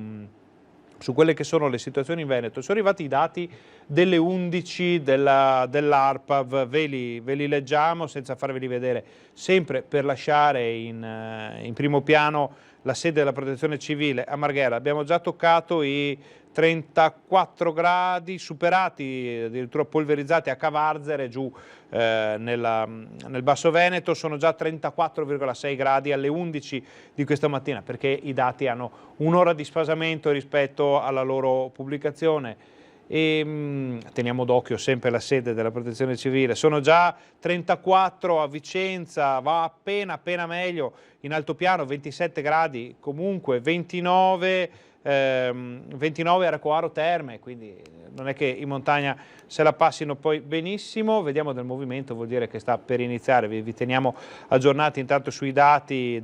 quelle che sono le situazioni in Veneto. Sono arrivati i dati delle 11 dell'ARPAV, ve li leggiamo senza farveli vedere, sempre per lasciare in primo piano la sede della Protezione Civile a Marghera. Abbiamo già toccato i 34 gradi, superati, addirittura polverizzati a Cavarzere, giù nel Basso Veneto. Sono già 34,6 gradi alle 11 di questa mattina, perché i dati hanno un'ora di sfasamento rispetto alla loro pubblicazione. E teniamo d'occhio sempre la sede della Protezione Civile. Sono già 34 a Vicenza, va appena meglio in altopiano, 27 gradi, comunque 29 a Recoaro Terme, quindi non è che in montagna se la passino poi benissimo. Vediamo del movimento, vuol dire che sta per iniziare, vi teniamo aggiornati intanto sui dati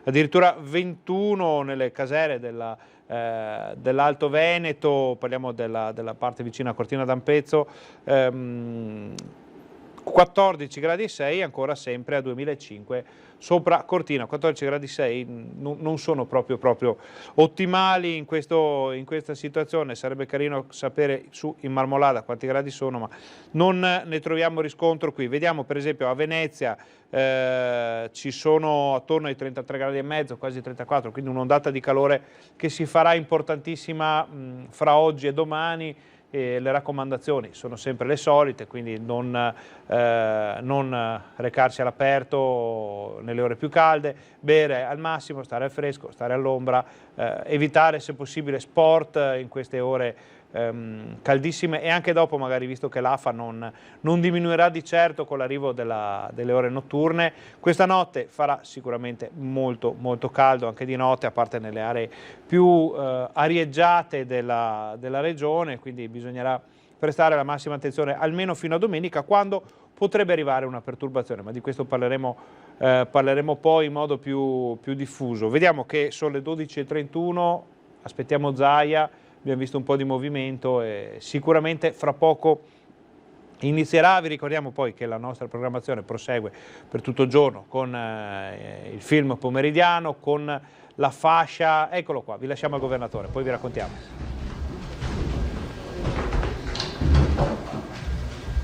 addirittura 21 nelle casere dell'Alto Veneto, parliamo della parte vicina a Cortina d'Ampezzo, 14 gradi e 6 ancora sempre a 2005 sopra Cortina. 14 gradi e 6 non sono proprio ottimali in questa situazione. Sarebbe carino sapere su in Marmolada quanti gradi sono, ma non ne troviamo riscontro qui. Vediamo per esempio a Venezia ci sono attorno ai 33 gradi e mezzo, quasi 34, quindi un'ondata di calore che si farà importantissima fra oggi e domani. E le raccomandazioni sono sempre le solite, quindi non recarsi all'aperto nelle ore più calde, bere al massimo, stare al fresco, stare all'ombra, evitare se possibile sport in queste ore caldissime, e anche dopo, magari, visto che l'AFA non diminuirà di certo con l'arrivo delle ore notturne. Questa notte farà sicuramente molto caldo anche di notte, a parte nelle aree più arieggiate della regione, quindi bisognerà prestare la massima attenzione almeno fino a domenica, quando potrebbe arrivare una perturbazione, ma di questo parleremo poi in modo più diffuso. Vediamo che sono le 12:31, aspettiamo Zaia. Abbiamo visto un po' di movimento e sicuramente fra poco inizierà. Vi ricordiamo poi che la nostra programmazione prosegue per tutto il giorno con il film pomeridiano, con la fascia. Eccolo qua, vi lasciamo al governatore, poi vi raccontiamo.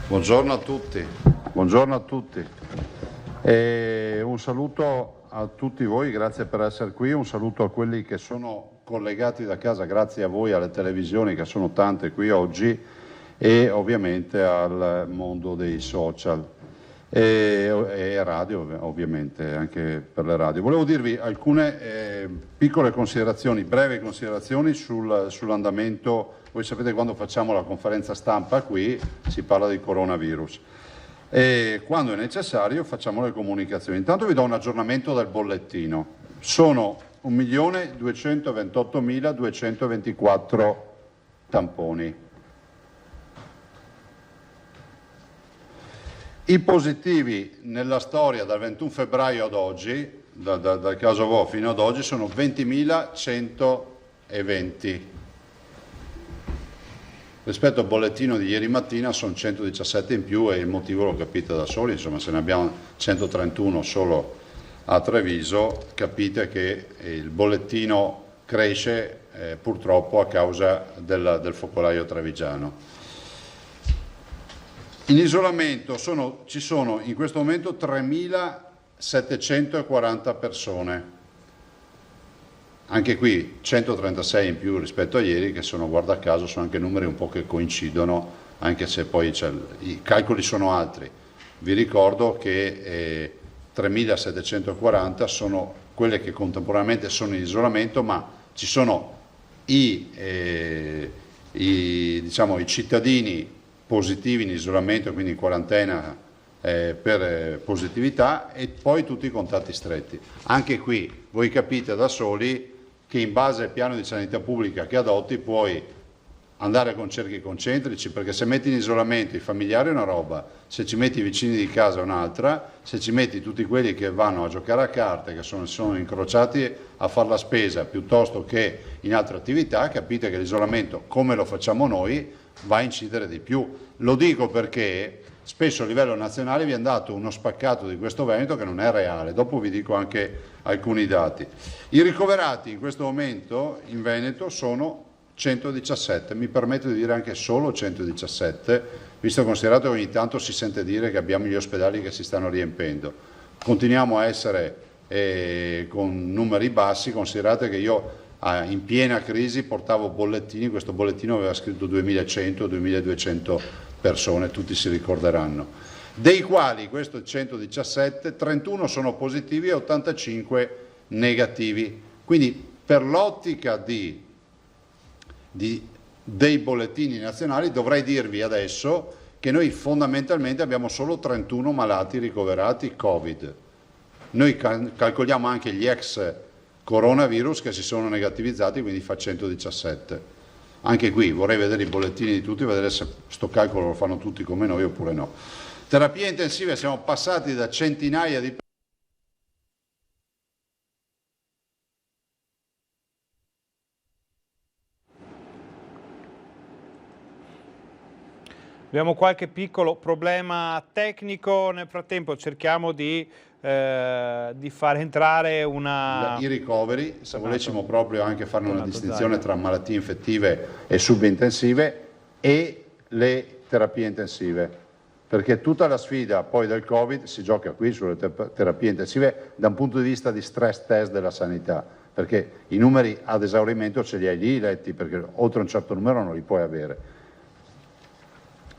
Buongiorno a tutti. Buongiorno a tutti. Un saluto a tutti voi, grazie per essere qui, un saluto a quelli che sono collegati da casa, grazie a voi, alle televisioni che sono tante qui oggi, e ovviamente al mondo dei social e radio, ovviamente anche per le radio. Volevo dirvi alcune piccole considerazioni, brevi considerazioni sull'andamento. Voi sapete, quando facciamo la conferenza stampa qui si parla di coronavirus, e quando è necessario facciamo le comunicazioni. Intanto vi do un aggiornamento del bollettino. Sono 1.228.224 tamponi. I positivi nella storia dal 21 febbraio ad oggi, dal caso Vo fino ad oggi, sono 20.120. Rispetto al bollettino di ieri mattina sono 117 in più, e il motivo lo capite da soli, insomma, se ne abbiamo 131 solo a Treviso, capite che il bollettino cresce purtroppo a causa del focolaio trevigiano. In isolamento ci sono in questo momento 3.740 persone, anche qui 136 in più rispetto a ieri, che sono, guarda caso, sono anche numeri un po' che coincidono, anche se poi i calcoli sono altri. Vi ricordo che 3.740 sono quelle che contemporaneamente sono in isolamento, ma ci sono diciamo, i cittadini positivi in isolamento, quindi in quarantena per positività, e poi tutti i contatti stretti. Anche qui voi capite da soli che in base al piano di sanità pubblica che adotti puoi andare con cerchi concentrici, perché se metti in isolamento i familiari è una roba, se ci metti i vicini di casa è un'altra, se ci metti tutti quelli che vanno a giocare a carte, che sono incrociati a fare la spesa piuttosto che in altre attività, capite che l'isolamento, come lo facciamo noi, va a incidere di più. Lo dico perché spesso a livello nazionale viene dato uno spaccato di questo Veneto che non è reale, dopo vi dico anche alcuni dati. I ricoverati in questo momento in Veneto sono 117, mi permetto di dire anche solo 117, visto considerato che ogni tanto si sente dire che abbiamo gli ospedali che si stanno riempendo. Continuiamo a essere con numeri bassi, considerate che io in piena crisi portavo bollettini, questo bollettino aveva scritto 2100-2200 persone, tutti si ricorderanno, dei quali, questo 117, 31 sono positivi e 85 negativi. Quindi per l'ottica dei bollettini nazionali dovrei dirvi adesso che noi fondamentalmente abbiamo solo 31 malati ricoverati Covid. Noi calcoliamo anche gli ex coronavirus che si sono negativizzati, quindi fa 117. Anche qui vorrei vedere i bollettini di tutti, vedere se sto calcolo lo fanno tutti come noi oppure no. Terapie intensive, siamo passati da centinaia di Abbiamo qualche piccolo problema tecnico, nel frattempo cerchiamo di far entrare i ricoveri, se volessimo proprio anche fare una distinzione tra malattie infettive e subintensive e le terapie intensive, perché tutta la sfida poi del Covid si gioca qui sulle terapie intensive da un punto di vista di stress test della sanità, perché i numeri ad esaurimento ce li hai lì letti, perché oltre un certo numero non li puoi avere.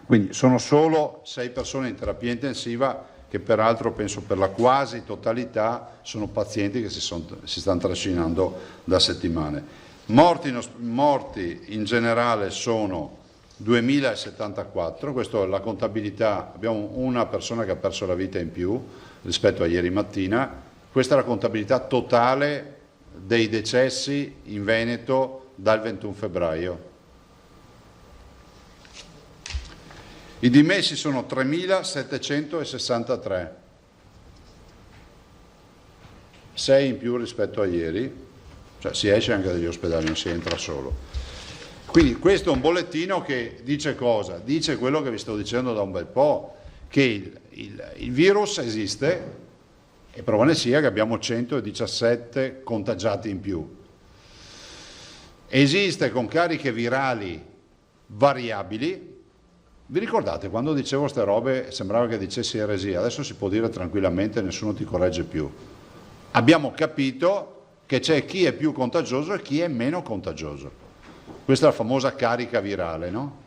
Quindi sono solo 6 persone in terapia intensiva, che peraltro penso per la quasi totalità sono pazienti che si stanno trascinando da settimane. Morti in generale sono 2074, questa è la contabilità, abbiamo una persona che ha perso la vita in più rispetto a ieri mattina, questa è la contabilità totale dei decessi in Veneto dal 21 febbraio. I dimessi sono 3.763, 6 in più rispetto a ieri, cioè si esce anche dagli ospedali, non si entra solo. Quindi questo è un bollettino che dice cosa? Dice quello che vi sto dicendo da un bel po', che il virus esiste e prova ne sia che abbiamo 117 contagiati in più. Esiste con cariche virali variabili. Vi ricordate quando dicevo queste robe sembrava che dicessi eresia, adesso si può dire tranquillamente, nessuno ti corregge più. Abbiamo capito che c'è chi è più contagioso e chi è meno contagioso. Questa è la famosa carica virale, no?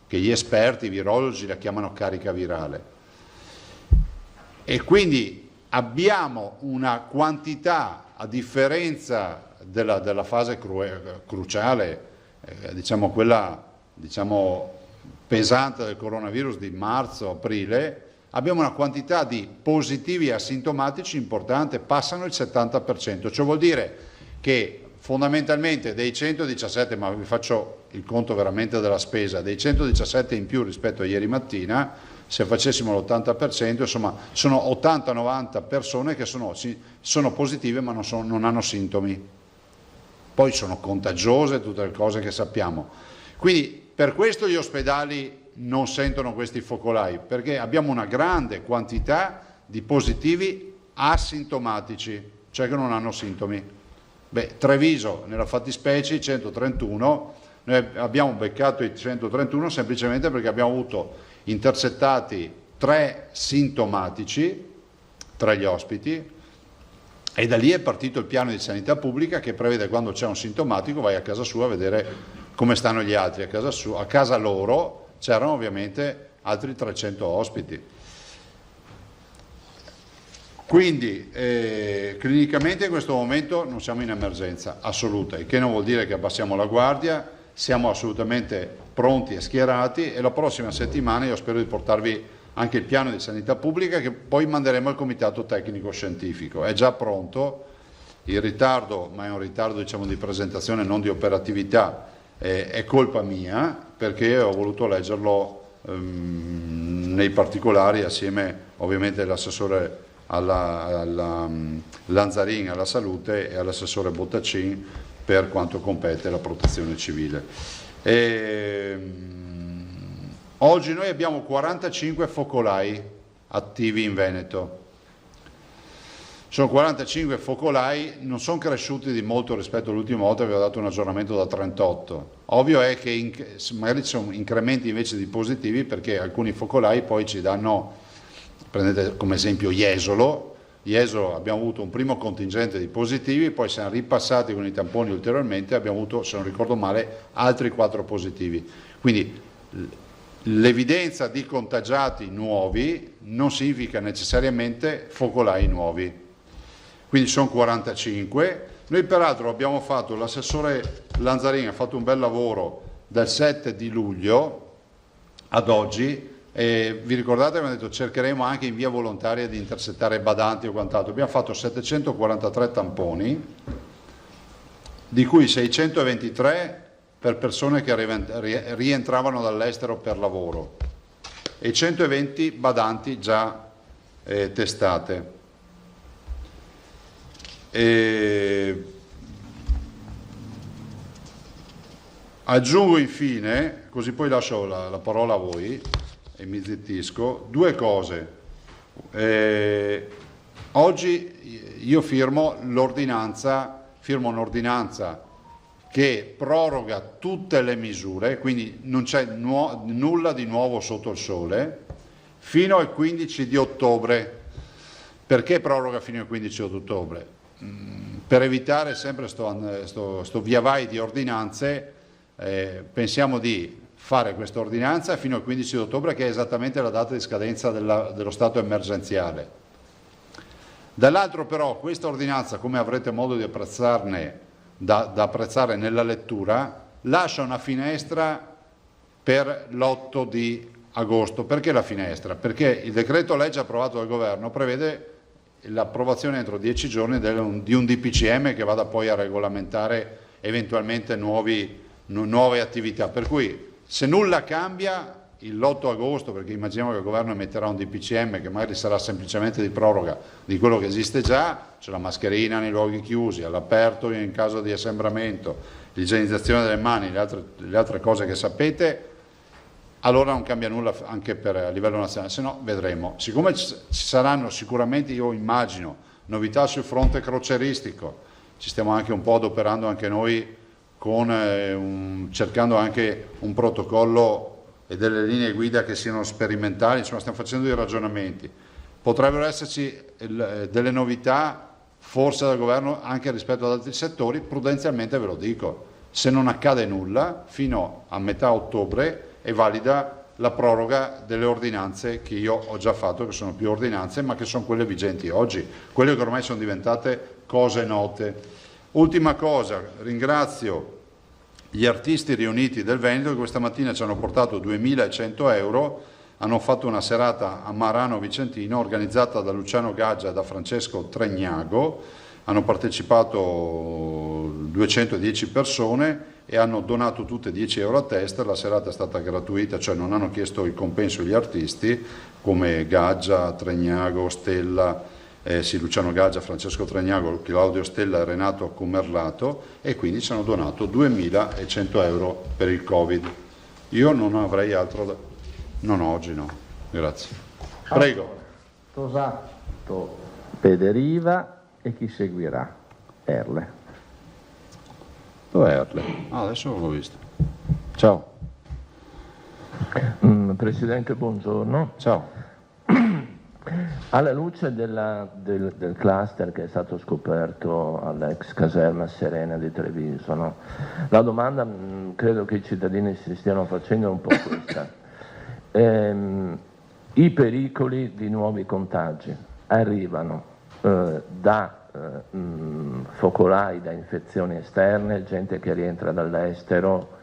Che gli esperti, i virologi la chiamano carica virale. E quindi abbiamo una quantità, a differenza della fase cruciale, diciamo quella pesante del coronavirus di marzo-aprile, abbiamo una quantità di positivi asintomatici importante, passano il 70%, ciò vuol dire che fondamentalmente dei 117, ma vi faccio il conto veramente della spesa, dei 117 in più rispetto a ieri mattina, se facessimo l'80%, insomma sono 80-90 persone che sono positive ma non hanno sintomi, poi sono contagiose, tutte le cose che sappiamo. Quindi per questo gli ospedali non sentono questi focolai, perché abbiamo una grande quantità di positivi asintomatici, cioè che non hanno sintomi. Treviso, nella fattispecie, 131, noi abbiamo beccato i 131 semplicemente perché abbiamo avuto intercettati 3 sintomatici tra gli ospiti e da lì è partito il piano di sanità pubblica che prevede quando c'è un sintomatico vai a casa sua a vedere come stanno gli altri, a casa loro c'erano ovviamente altri 300 ospiti. Quindi clinicamente in questo momento non siamo in emergenza assoluta, il che non vuol dire che abbassiamo la guardia, siamo assolutamente pronti e schierati, e la prossima settimana io spero di portarvi anche il piano di sanità pubblica, che poi manderemo al comitato tecnico scientifico. È già pronto, il ritardo, ma è un ritardo diciamo di presentazione, non di operatività, è colpa mia, perché ho voluto leggerlo nei particolari assieme ovviamente all'assessore alla Lanzarin alla salute e all'assessore Bottacin per quanto compete la protezione civile. Oggi noi abbiamo 45 focolai attivi in Veneto. Sono 45 focolai, non sono cresciuti di molto rispetto all'ultima volta che avevo dato un aggiornamento da 38. Ovvio è che magari ci sono incrementi invece di positivi, perché alcuni focolai poi ci danno, prendete come esempio Jesolo abbiamo avuto un primo contingente di positivi, poi siamo ripassati con i tamponi ulteriormente, abbiamo avuto, se non ricordo male, altri 4 positivi. Quindi l'evidenza di contagiati nuovi non significa necessariamente focolai nuovi. Quindi sono 45. Noi peraltro abbiamo fatto, l'assessore Lanzarin ha fatto un bel lavoro dal 7 di luglio ad oggi, e vi ricordate che abbiamo detto cercheremo anche in via volontaria di intercettare badanti o quant'altro. Abbiamo fatto 743 tamponi, di cui 623 per persone che rientravano dall'estero per lavoro e 120 badanti già testate. Aggiungo infine, così poi lascio la parola a voi e mi zittisco, 2 cose. Oggi io firmo un'ordinanza che proroga tutte le misure, quindi non c'è nulla di nuovo sotto il sole, fino al 15 di ottobre. Perché proroga fino al 15 di ottobre? Per evitare sempre sto via vai di ordinanze, pensiamo di fare questa ordinanza fino al 15 di ottobre, che è esattamente la data di scadenza dello stato emergenziale. Dall'altro però questa ordinanza, come avrete modo di apprezzarne, da apprezzare nella lettura, lascia una finestra per l'8 di agosto. Perché la finestra? Perché il decreto legge approvato dal governo prevede l'approvazione entro 10 giorni di un DPCM che vada poi a regolamentare eventualmente nuove attività. Per cui se nulla cambia l'8 agosto, perché immaginiamo che il governo emetterà un DPCM che magari sarà semplicemente di proroga di quello che esiste già, c'è la mascherina nei luoghi chiusi, all'aperto in caso di assembramento, l'igienizzazione delle mani, le altre cose che sapete, allora non cambia nulla anche a livello nazionale, se no vedremo. Siccome ci saranno sicuramente, io immagino, novità sul fronte croceristico, ci stiamo anche un po' adoperando anche noi cercando anche un protocollo e delle linee guida che siano sperimentali, insomma stiamo facendo dei ragionamenti. Potrebbero esserci delle novità forse dal governo anche rispetto ad altri settori, prudenzialmente ve lo dico, se non accade nulla fino a metà ottobre è valida la proroga delle ordinanze che io ho già fatto, che sono più ordinanze ma che sono quelle vigenti oggi, quelle che ormai sono diventate cose note. Ultima cosa, ringrazio gli artisti riuniti del Veneto che questa mattina ci hanno portato 2.100 euro, hanno fatto una serata a Marano Vicentino organizzata da Luciano Gaggia e da Francesco Tregnago, hanno partecipato 210 persone e hanno donato tutte 10 euro a testa. La serata è stata gratuita, cioè non hanno chiesto il compenso gli artisti come Gaggia, Tregnago, Stella, Luciano Gaggia, Francesco Tregnago, Claudio Stella e Renato Cumerlato, e quindi ci hanno donato 2.100 euro per il Covid. Io non avrei altro non oggi, no. Grazie. Prego. Tosato, Pederiva e chi seguirà? Erle. Dov'è Erle? Adesso l'ho visto. Ciao. Presidente, buongiorno. Ciao. Alla luce del cluster che è stato scoperto all'ex caserma Serena di Treviso, no? La domanda credo che i cittadini si stiano facendo un po' questa. I pericoli di nuovi contagi arrivano da focolai, da infezioni esterne, gente che rientra dall'estero,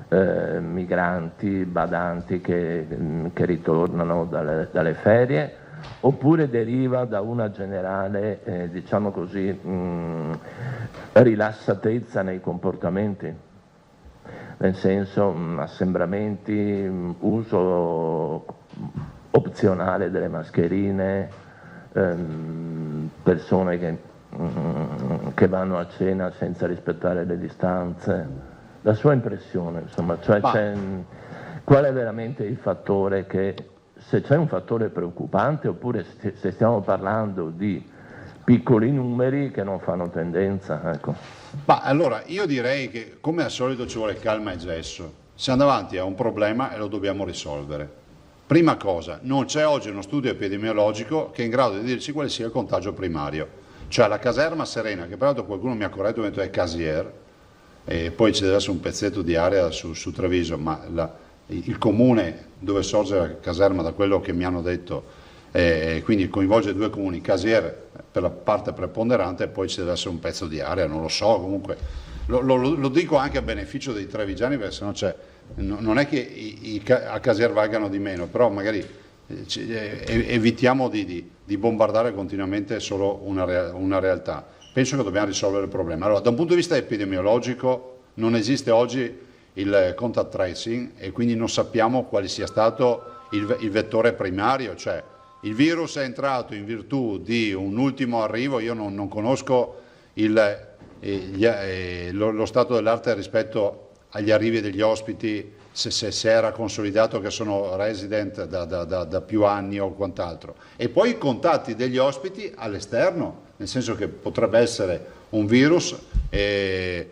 migranti, badanti che ritornano dalle ferie, oppure deriva da una generale, diciamo così, rilassatezza nei comportamenti, nel senso assembramenti, uso opzionale delle mascherine, persone che vanno a cena senza rispettare le distanze. La sua impressione, insomma, cioè qual è veramente il fattore che, se c'è un fattore preoccupante, oppure se stiamo parlando di piccoli numeri che non fanno tendenza, ecco. Allora, io direi che come al solito ci vuole calma e gesso. Siamo davanti a un problema e lo dobbiamo risolvere. Prima cosa, non c'è oggi uno studio epidemiologico che è in grado di dirci quale sia il contagio primario. Cioè la caserma Serena, che peraltro qualcuno mi ha corretto e ha detto è Casier, e poi ci deve essere un pezzetto di area su Treviso, ma il comune dove sorge la caserma, da quello che mi hanno detto, quindi coinvolge 2 comuni, Casier per la parte preponderante, e poi ci deve essere un pezzo di area, non lo so, comunque lo dico anche a beneficio dei trevigiani, perché sennò non è che a Casier valgano di meno, però magari evitiamo di bombardare continuamente solo una realtà. Penso che dobbiamo risolvere il problema. Allora, da un punto di vista epidemiologico non esiste oggi il contact tracing e quindi non sappiamo quale sia stato il vettore primario, cioè il virus è entrato in virtù di un ultimo arrivo. Io non conosco lo stato dell'arte rispetto agli arrivi degli ospiti, se era consolidato che sono resident da più anni o quant'altro, e poi i contatti degli ospiti all'esterno, nel senso che potrebbe essere un virus il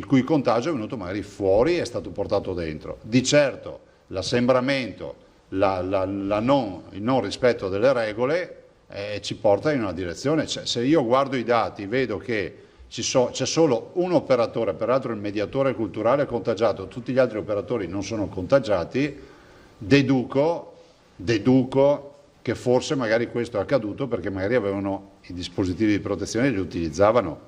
cui contagio è venuto magari fuori e è stato portato dentro. Di certo l'assembramento, il non rispetto delle regole ci porta in una direzione. Se io guardo i dati vedo che c'è solo un operatore, peraltro il mediatore culturale è contagiato, tutti gli altri operatori non sono contagiati, deduco che forse magari questo è accaduto perché magari avevano i dispositivi di protezione e li utilizzavano.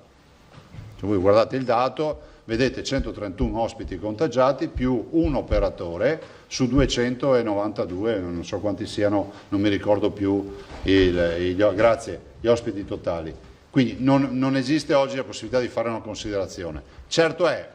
Se voi guardate il dato, vedete 131 ospiti contagiati più un operatore su 292, non so quanti siano, non mi ricordo più, gli ospiti totali. Quindi non esiste oggi la possibilità di fare una considerazione. Certo è,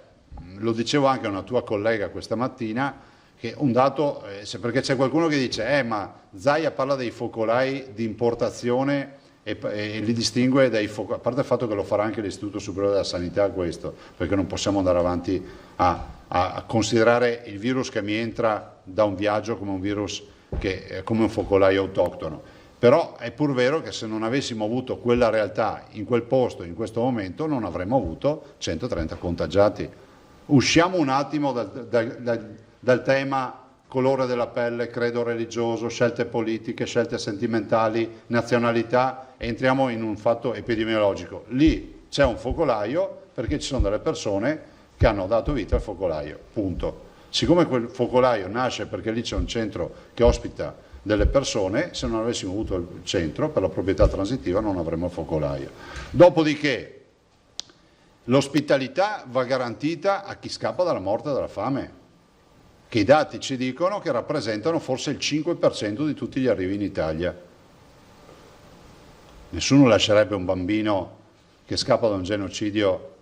lo dicevo anche a una tua collega questa mattina, che un dato, perché c'è qualcuno che dice ma Zaia parla dei focolai di importazione e li distingue dai focolai, a parte il fatto che lo farà anche l'Istituto Superiore della Sanità questo, perché non possiamo andare avanti a considerare il virus che mi entra da un viaggio come un virus come un focolaio autoctono. Però è pur vero che se non avessimo avuto quella realtà in quel posto, in questo momento, non avremmo avuto 130 contagiati. Usciamo un attimo dal tema colore della pelle, credo religioso, scelte politiche, scelte sentimentali, nazionalità, e entriamo in un fatto epidemiologico. Lì c'è un focolaio perché ci sono delle persone che hanno dato vita al focolaio, punto. Siccome quel focolaio nasce perché lì c'è un centro che ospita delle persone, se non avessimo avuto il centro per la proprietà transitiva non avremmo il focolaio. Dopodiché l'ospitalità va garantita a chi scappa dalla morte e dalla fame, che i dati ci dicono che rappresentano forse il 5% di tutti gli arrivi in Italia. Nessuno lascerebbe un bambino che scappa da un genocidio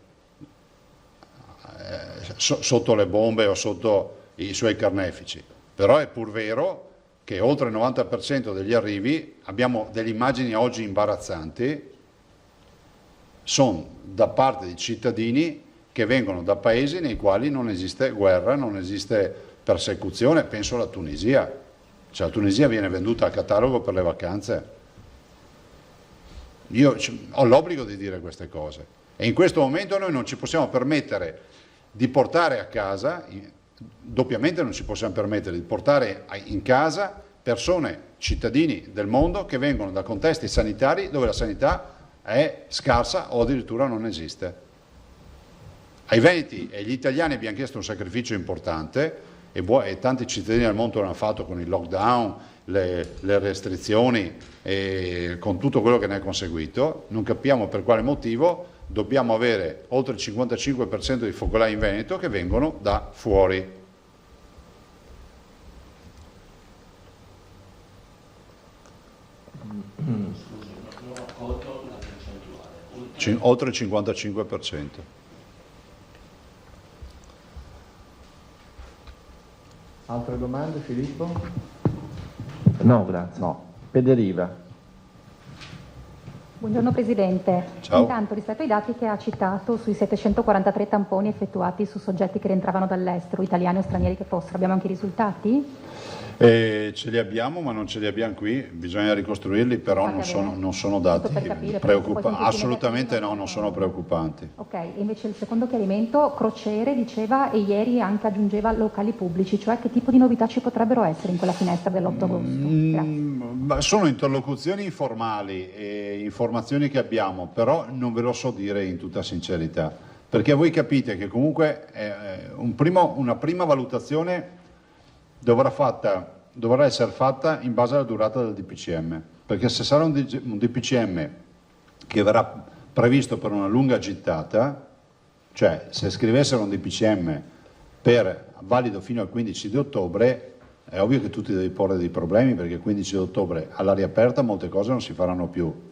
sotto le bombe o sotto i suoi carnefici, però è pur vero che oltre il 90% degli arrivi, abbiamo delle immagini oggi imbarazzanti, sono da parte di cittadini che vengono da paesi nei quali non esiste guerra, non esiste persecuzione. Penso alla Tunisia, cioè la Tunisia viene venduta a catalogo per le vacanze. Io ho l'obbligo di dire queste cose e in questo momento noi non ci possiamo permettere di portare a casa, doppiamente non ci possiamo permettere di portare in casa persone, cittadini del mondo che vengono da contesti sanitari dove la sanità è scarsa o addirittura non esiste. Ai veneti e agli italiani abbiamo chiesto un sacrificio importante e tanti cittadini del mondo l'hanno fatto con il lockdown le restrizioni e con tutto quello che ne è conseguito, non capiamo per quale motivo dobbiamo avere oltre il 55% di focolai in Veneto che vengono da fuori. Oltre il 55%. Altre domande, Filippo? No, grazie. No. Pederiva. Buongiorno Presidente. Ciao. Intanto, rispetto ai dati che ha citato sui 743 tamponi effettuati su soggetti che rientravano dall'estero, italiani o stranieri che fossero, abbiamo anche i risultati? Ce li abbiamo, ma non ce li abbiamo qui, bisogna ricostruirli, però non sono dati preoccupanti. Assolutamente no, non sono preoccupanti. Ok, e invece il secondo chiarimento, Crociere diceva e ieri anche aggiungeva locali pubblici, cioè che tipo di novità ci potrebbero essere in quella finestra dell'8 agosto? Sono interlocuzioni informali e informazioni che abbiamo, però non ve lo so dire in tutta sincerità, perché voi capite che comunque una prima valutazione dovrà essere fatta in base alla durata del DPCM, perché se sarà un DPCM che verrà previsto per una lunga gittata, cioè se scrivessero un DPCM valido fino al 15 di ottobre, è ovvio che tu ti devi porre dei problemi, perché il 15 di ottobre all'aria aperta molte cose non si faranno più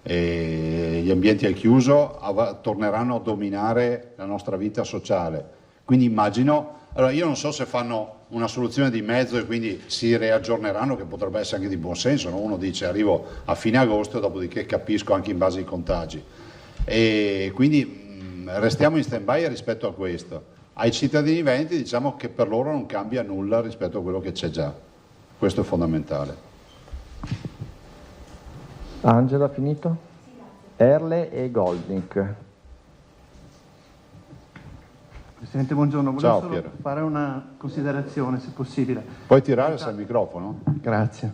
e gli ambienti al chiuso torneranno a dominare la nostra vita sociale. Quindi immagino, allora io non so se fanno una soluzione di mezzo e quindi si riaggiorneranno, che potrebbe essere anche di buon senso, no? Uno dice arrivo a fine agosto, dopodiché capisco anche in base ai contagi, e quindi restiamo in stand-by rispetto a questo. Ai cittadini veneti diciamo che per loro non cambia nulla rispetto a quello che c'è già, questo è fondamentale. Angela, finito? Erle e Goldnick. Presidente, buongiorno. Ciao, Volevo Piero. solo fare una considerazione, se possibile. Puoi tirare al microfono? Grazie.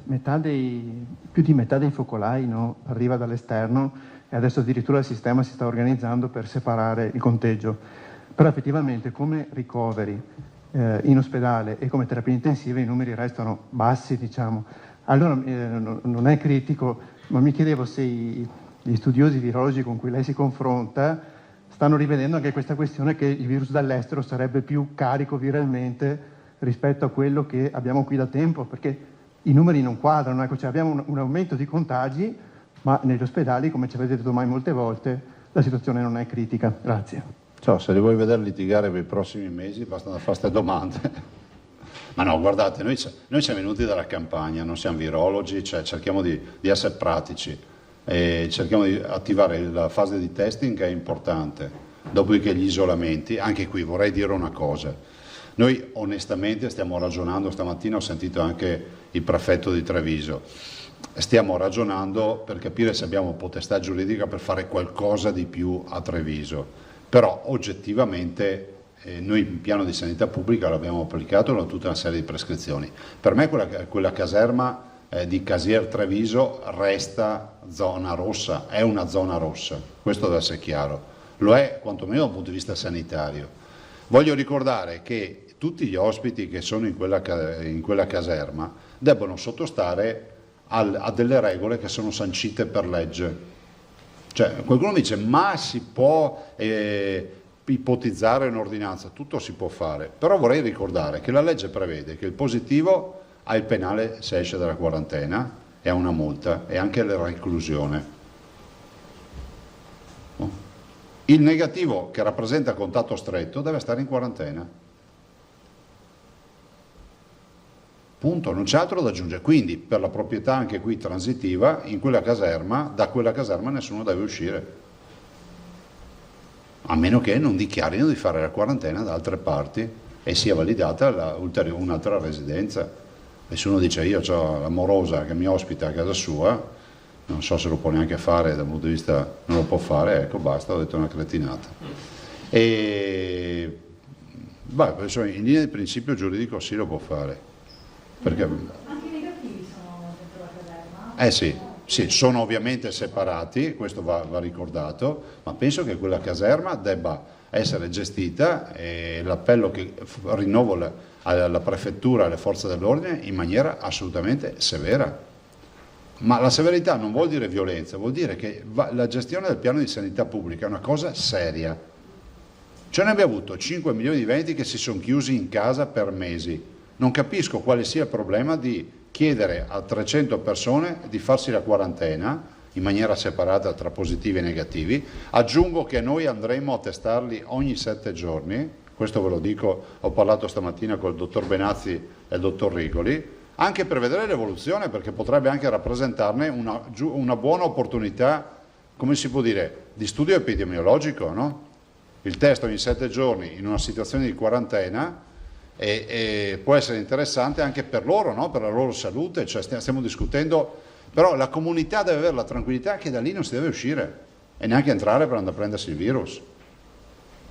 Più di metà dei focolai arriva dall'esterno e adesso addirittura il sistema si sta organizzando per separare il conteggio. Però effettivamente come ricoveri in ospedale e come terapie intensive i numeri restano bassi, diciamo. Allora non è critico, ma mi chiedevo se gli studiosi virologi con cui lei si confronta stanno rivedendo anche questa questione che il virus dall'estero sarebbe più carico viralmente rispetto a quello che abbiamo qui da tempo, perché i numeri non quadrano, ecco, cioè abbiamo un aumento di contagi, ma negli ospedali, come ci avete detto mai molte volte, la situazione non è critica. Grazie. Ciao, se li vuoi vedere litigare per i prossimi mesi basta fare queste domande. Ma no, guardate, noi siamo venuti dalla campagna, non siamo virologi, cioè cerchiamo di essere pratici. E cerchiamo di attivare la fase di testing, che è importante, dopodiché gli isolamenti. Anche qui vorrei dire una cosa, noi onestamente stiamo ragionando, stamattina ho sentito anche il prefetto di Treviso, stiamo ragionando per capire se abbiamo potestà giuridica per fare qualcosa di più a Treviso, però oggettivamente noi il piano di sanità pubblica l'abbiamo applicato con tutta una serie di prescrizioni. Per me quella caserma di Casier Treviso resta zona rossa, è una zona rossa, questo deve essere chiaro, lo è quantomeno dal punto di vista sanitario. Voglio ricordare che tutti gli ospiti che sono in quella caserma debbono sottostare a delle regole che sono sancite per legge. Cioè, qualcuno dice ma si può ipotizzare un'ordinanza, tutto si può fare, però vorrei ricordare che la legge prevede che il positivo ha il penale se esce dalla quarantena e ha una multa e anche la reclusione. Il negativo che rappresenta contatto stretto deve stare in quarantena. Punto, non c'è altro da aggiungere. Quindi per la proprietà anche qui transitiva, in quella caserma, da quella caserma nessuno deve uscire. A meno che non dichiarino di fare la quarantena da altre parti e sia validata un'altra residenza. Nessuno dice io ho l'amorosa che mi ospita a casa sua, non so se lo può neanche fare dal punto di vista, non lo può fare, ecco basta, ho detto una cretinata. E in linea di principio giuridico sì lo può fare. Perché... Anche i negativi sono dentro la caserma? Sì, sono ovviamente separati, questo va ricordato, ma penso che quella caserma debba essere gestita e l'appello che rinnovo alla prefettura, alle forze dell'ordine in maniera assolutamente severa. Ma la severità non vuol dire violenza, vuol dire che la gestione del piano di sanità pubblica è una cosa seria. Cioè noi abbiamo avuto 5 milioni di veneti che si sono chiusi in casa per mesi. Non capisco quale sia il problema di chiedere a 300 persone di farsi la quarantena in maniera separata tra positivi e negativi. Aggiungo che noi andremo a testarli ogni 7 giorni, questo ve lo dico, ho parlato stamattina col dottor Benazzi e il dottor Rigoli, anche per vedere l'evoluzione, perché potrebbe anche rappresentarne una buona opportunità, come si può dire, di studio epidemiologico, no? Il test ogni 7 giorni in una situazione di quarantena e può essere interessante anche per loro, no? Per la loro salute, cioè stiamo discutendo, però la comunità deve avere la tranquillità che da lì non si deve uscire e neanche entrare per andare a prendersi il virus.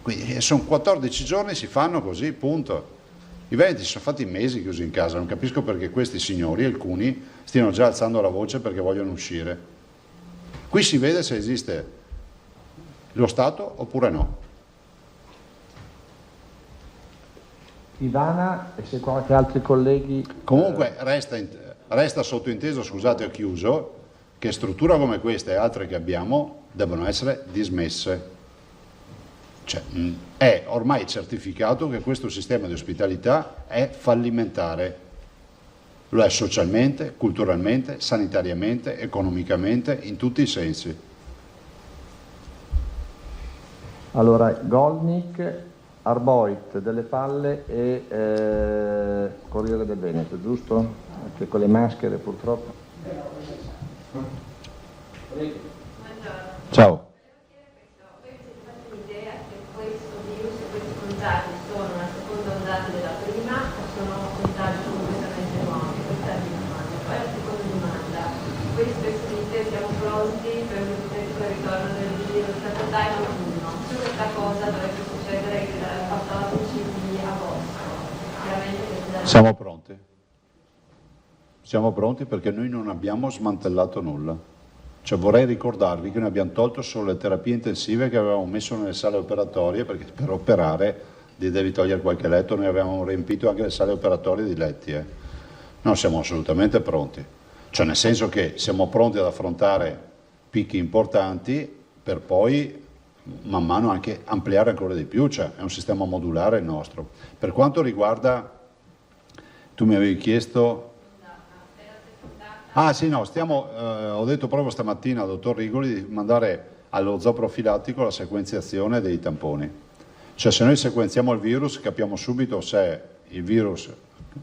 Quindi sono 14 giorni, si fanno così, punto. I veneti si sono fatti mesi chiusi in casa, non capisco perché questi signori, alcuni, stiano già alzando la voce perché vogliono uscire. Qui si vede se esiste lo Stato oppure no. Ivana, e se qualche altri colleghi... Comunque resta sottointeso, scusate ho chiuso, che strutture come queste e altre che abbiamo devono essere dismesse. Cioè, è ormai certificato che questo sistema di ospitalità è fallimentare. Lo è socialmente, culturalmente, sanitariamente, economicamente, in tutti i sensi. Allora, Goldnick, Arboit, Delle Palle e Corriere del Veneto, giusto? Anche con le maschere purtroppo. Ciao. Sono una seconda ondata della prima o sono contagi completamente nuovi? Questa è la prima domanda. Poi la seconda domanda, voi dite siamo pronti per un ipotetico ritorno del virus da time 1. Se questa cosa dovesse succedere dal 14 di agosto, chiaramente Siamo pronti. Siamo pronti perché noi non abbiamo smantellato nulla. Cioè vorrei ricordarvi che noi abbiamo tolto solo le terapie intensive che avevamo messo nelle sale operatorie, perché per operare devi togliere qualche letto, noi avevamo riempito anche le sale operatorie di letti. No, siamo assolutamente pronti. Cioè nel senso che siamo pronti ad affrontare picchi importanti per poi man mano anche ampliare ancora di più, cioè è un sistema modulare il nostro. Per quanto riguarda, tu mi avevi chiesto... Ah sì, no, ho detto proprio stamattina al dottor Rigoli di mandare allo zooprofilattico la sequenziazione dei tamponi. Cioè se noi sequenziamo il virus capiamo subito se il virus,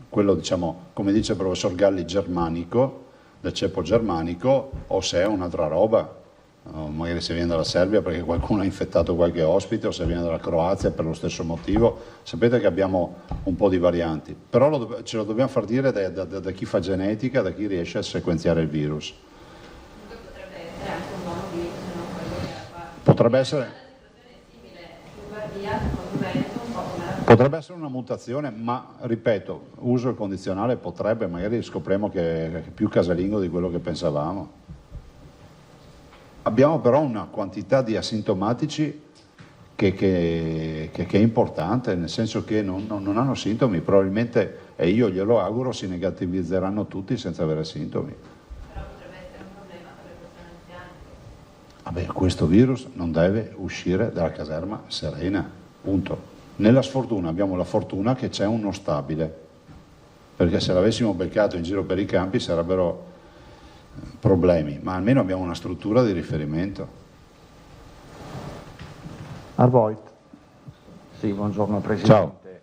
quello diciamo, come dice il professor Galli, germanico, del ceppo germanico, o se è un'altra roba, magari se viene dalla Serbia perché qualcuno ha infettato qualche ospite, o se viene dalla Croazia per lo stesso motivo. Sapete che abbiamo un po' di varianti, però ce lo dobbiamo far dire da chi fa genetica, da chi riesce a sequenziare il virus. Potrebbe essere una mutazione, ma ripeto, uso il condizionale potrebbe, magari scopriamo che è più casalingo di quello che pensavamo. Abbiamo però una quantità di asintomatici che è importante, nel senso che non hanno sintomi, probabilmente, e io glielo auguro, si negativizzeranno tutti senza avere sintomi. Però potrebbe essere un problema per le persone anziane. Vabbè, questo virus non deve uscire dalla caserma Serena, punto. Nella sfortuna abbiamo la fortuna che c'è uno stabile, perché se l'avessimo beccato in giro per i campi sarebbero problemi, ma almeno abbiamo una struttura di riferimento. Arboit. Sì, buongiorno Presidente.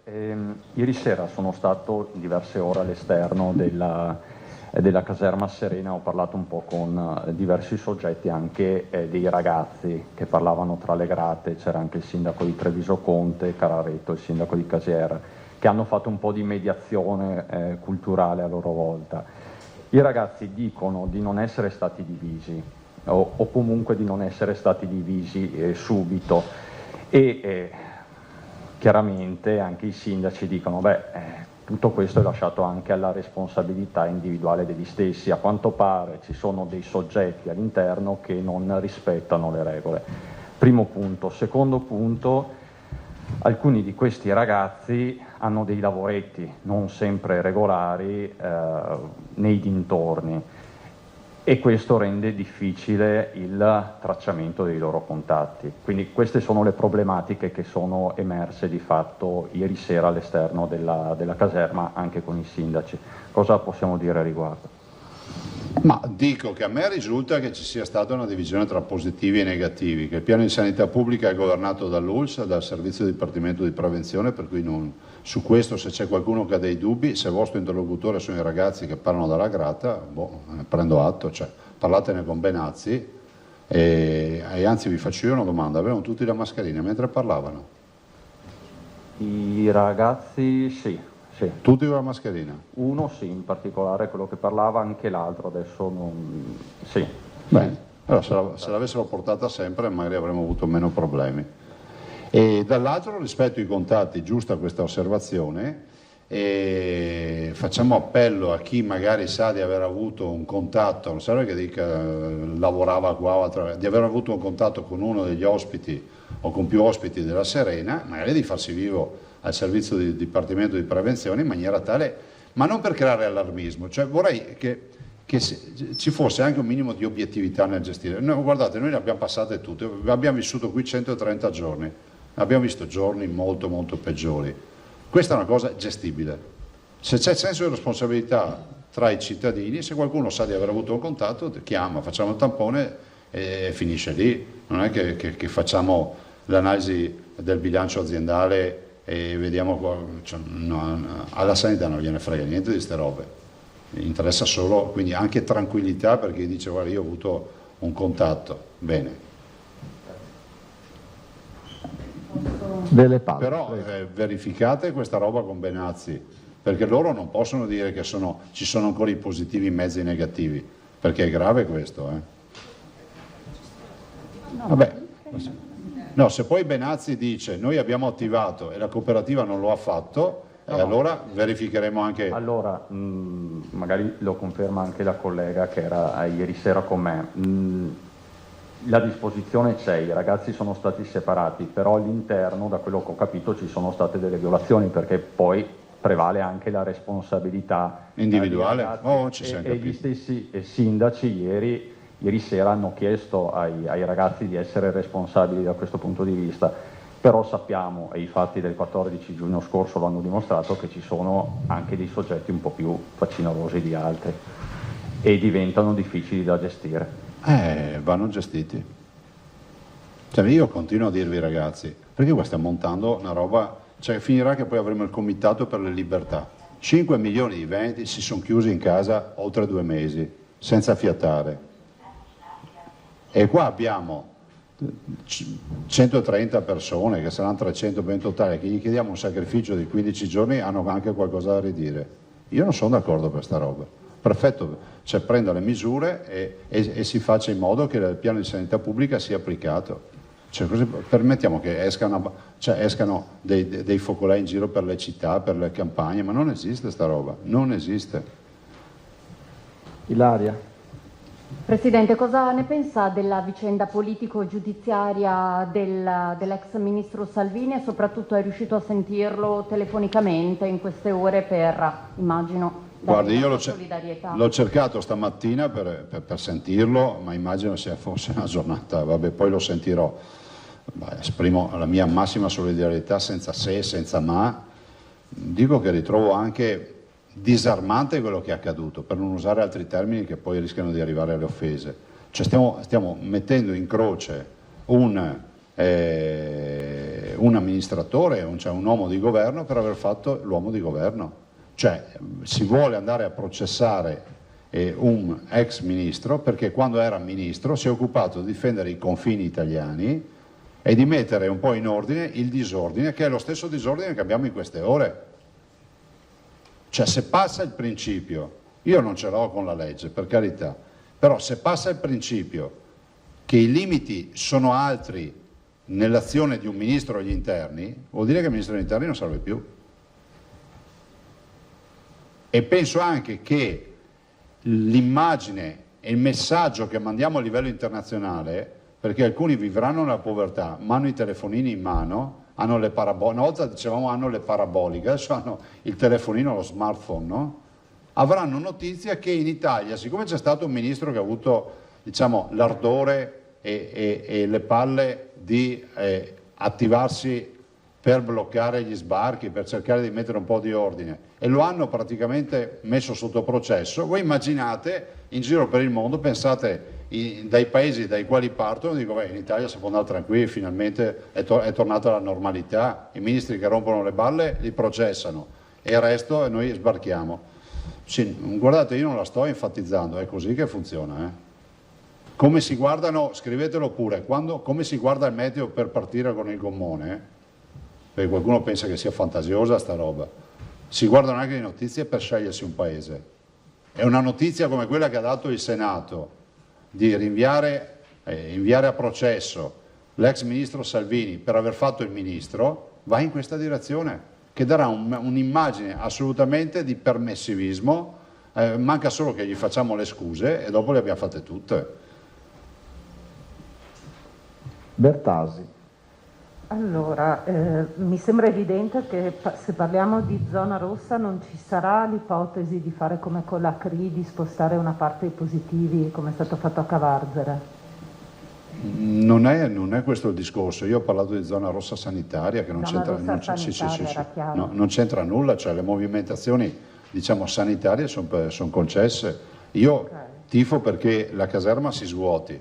Ieri sera sono stato diverse ore all'esterno della caserma Serena, ho parlato un po' con diversi soggetti, anche dei ragazzi che parlavano tra le grate, c'era anche il sindaco di Treviso Conte, Cararetto, il sindaco di Casier, che hanno fatto un po' di mediazione culturale a loro volta. I ragazzi dicono di non essere stati divisi o comunque di non essere stati divisi subito e chiaramente anche i sindaci dicono tutto questo è lasciato anche alla responsabilità individuale degli stessi. A quanto pare ci sono dei soggetti all'interno che non rispettano le regole. Primo punto. Secondo punto, Alcuni di questi ragazzi hanno dei lavoretti non sempre regolari nei dintorni e questo rende difficile il tracciamento dei loro contatti. Quindi queste sono le problematiche che sono emerse di fatto ieri sera all'esterno della caserma anche con i sindaci. Cosa possiamo dire a riguardo? Ma dico che a me risulta che ci sia stata una divisione tra positivi e negativi, che il piano di sanità pubblica è governato dall'ULSS, dal servizio di dipartimento di prevenzione, per cui su questo se c'è qualcuno che ha dei dubbi, se il vostro interlocutore sono i ragazzi che parlano dalla grata, prendo atto, cioè, parlatene con Benazzi e anzi vi faccio io una domanda, avevano tutti la mascherina mentre parlavano? I ragazzi sì. Sì. Tutti con la mascherina? Uno sì, in particolare quello che parlava, anche l'altro adesso non... sì. Bene, allora se l'avessero portata sempre magari avremmo avuto meno problemi. E dall'altro rispetto ai contatti, giusta questa osservazione, facciamo appello a chi magari sa di aver avuto un contatto, non serve che dica lavorava qua, di aver avuto un contatto con uno degli ospiti o con più ospiti della Serena, magari di farsi vivo al servizio di dipartimento di prevenzione in maniera tale, ma non per creare allarmismo, cioè vorrei che ci fosse anche un minimo di obiettività nel gestire. Guardate, noi ne abbiamo passate tutte, abbiamo vissuto qui 130 giorni, abbiamo visto giorni molto molto peggiori. Questa è una cosa gestibile. Se c'è senso di responsabilità tra i cittadini, se qualcuno sa di aver avuto un contatto, chiama, facciamo il tampone e finisce lì. Non è che facciamo l'analisi del bilancio aziendale e vediamo, cioè, alla sanità non gliene frega niente di queste robe, interessa solo, quindi anche tranquillità per chi dice guarda io ho avuto un contatto, bene. Però verificate questa roba con Benazzi, perché loro non possono dire che ci sono ancora i positivi in mezzo ai negativi, perché è grave questo. Vabbè. No, se poi Benazzi dice noi abbiamo attivato e la cooperativa non lo ha fatto, allora verificheremo anche... Allora, magari lo conferma anche la collega che era ieri sera con me, la disposizione c'è, i ragazzi sono stati separati, però all'interno, da quello che ho capito, ci sono state delle violazioni, perché poi prevale anche la responsabilità individuale. E gli stessi sindaci ieri sera hanno chiesto ai ragazzi di essere responsabili da questo punto di vista, però sappiamo, e i fatti del 14 giugno scorso lo hanno dimostrato, che ci sono anche dei soggetti un po' più facinorosi di altri e diventano difficili da gestire. Vanno gestiti. Cioè, io continuo a dirvi ragazzi, perché qua stiamo montando una roba, cioè finirà che poi avremo il comitato per le libertà. 5 milioni di veneti si sono chiusi in casa oltre 2 mesi, senza fiatare. E qua abbiamo 130 persone, che saranno 300 per in totale, che gli chiediamo un sacrificio di 15 giorni, hanno anche qualcosa da ridire. Io non sono d'accordo per sta roba. Perfetto, cioè prenda le misure e si faccia in modo che il piano di sanità pubblica sia applicato. Cioè, così permettiamo che escano dei focolai in giro per le città, per le campagne, ma non esiste sta roba, non esiste. Ilaria. Presidente, cosa ne pensa della vicenda politico-giudiziaria dell'ex ministro Salvini e soprattutto è riuscito a sentirlo telefonicamente in queste ore per, immagino, guardi, io l'ho cercato stamattina per sentirlo, ma immagino sia forse una giornata, vabbè, poi lo sentirò. Esprimo la mia massima solidarietà senza se, senza ma. Dico che ritrovo anche disarmante quello che è accaduto, per non usare altri termini che poi rischiano di arrivare alle offese. Cioè stiamo mettendo in croce un amministratore, cioè un uomo di governo per aver fatto l'uomo di governo. Cioè si vuole andare a processare un ex ministro perché quando era ministro si è occupato di difendere i confini italiani e di mettere un po' in ordine il disordine, che è lo stesso disordine che abbiamo in queste ore. Cioè se passa il principio, io non ce l'ho con la legge per carità, però se passa il principio che i limiti sono altri nell'azione di un ministro degli interni, vuol dire che il ministro degli interni non serve più. E penso anche che l'immagine e il messaggio che mandiamo a livello internazionale, perché alcuni vivranno nella povertà ma hanno i telefonini in mano, hanno le paraboliche, una volta dicevamo hanno le paraboliche, adesso hanno il telefonino, lo smartphone, no? Avranno notizia che in Italia, siccome c'è stato un ministro che ha avuto, diciamo, l'ardore e le palle di attivarsi per bloccare gli sbarchi, per cercare di mettere un po' di ordine, e lo hanno praticamente messo sotto processo, voi immaginate in giro per il mondo, pensate dai paesi dai quali partono, dico beh, in Italia si può andare tranquilli, finalmente è tornata la normalità, i ministri che rompono le balle li processano e il resto noi sbarchiamo. Sì, guardate, io non la sto enfatizzando, è così che funziona. Come si guardano, scrivetelo pure, come si guarda il meteo per partire con il gommone, perché qualcuno pensa che sia fantasiosa sta roba, si guardano anche le notizie per scegliersi un paese. È una notizia come quella che ha dato il Senato, di inviare a processo l'ex ministro Salvini per aver fatto il ministro, va in questa direzione, che darà un'immagine assolutamente di permissivismo, manca solo che gli facciamo le scuse e dopo le abbiamo fatte tutte. Bertasi. Allora, mi sembra evidente che se parliamo di zona rossa non ci sarà l'ipotesi di fare come con la CRI, di spostare una parte dei positivi come è stato fatto a Cavarzere. Non è questo il discorso, io ho parlato di zona rossa sanitaria che non c'entra nulla, cioè le movimentazioni, diciamo, sanitarie sono concesse. Io tifo perché la caserma si svuoti,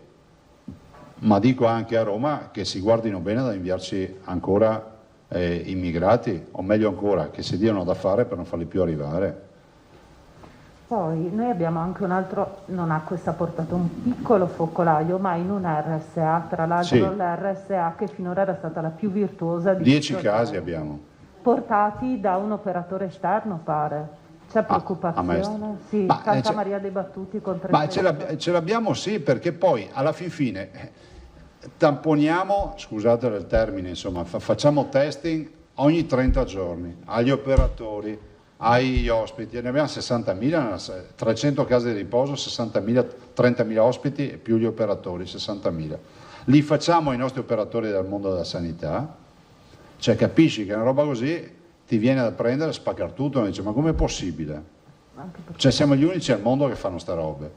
ma dico anche a Roma che si guardino bene da inviarci ancora immigrati, o meglio ancora che si diano da fare per non farli più arrivare. Poi noi abbiamo anche un altro, non ha questa portata, un piccolo focolaio, ma in un RSA, tra l'altro sì. L'RSA che finora era stata la più virtuosa di 10 casi abbiamo. Portati da un operatore esterno, pare. C'è preoccupazione? Sì, Santa Maria dei Battuti con 3. Ma ce l'abbiamo sì, perché poi alla fine tamponiamo, scusate il termine, insomma, facciamo testing ogni 30 giorni agli operatori, agli ospiti, ne abbiamo 60.000, 300 case di riposo, 60.000, 30.000 ospiti e più gli operatori, 60.000. Li facciamo ai nostri operatori del mondo della sanità, cioè capisci che una roba così ti viene da prendere e spaccare tutto, e dice ma com'è possibile? Cioè siamo gli unici al mondo che fanno sta robe.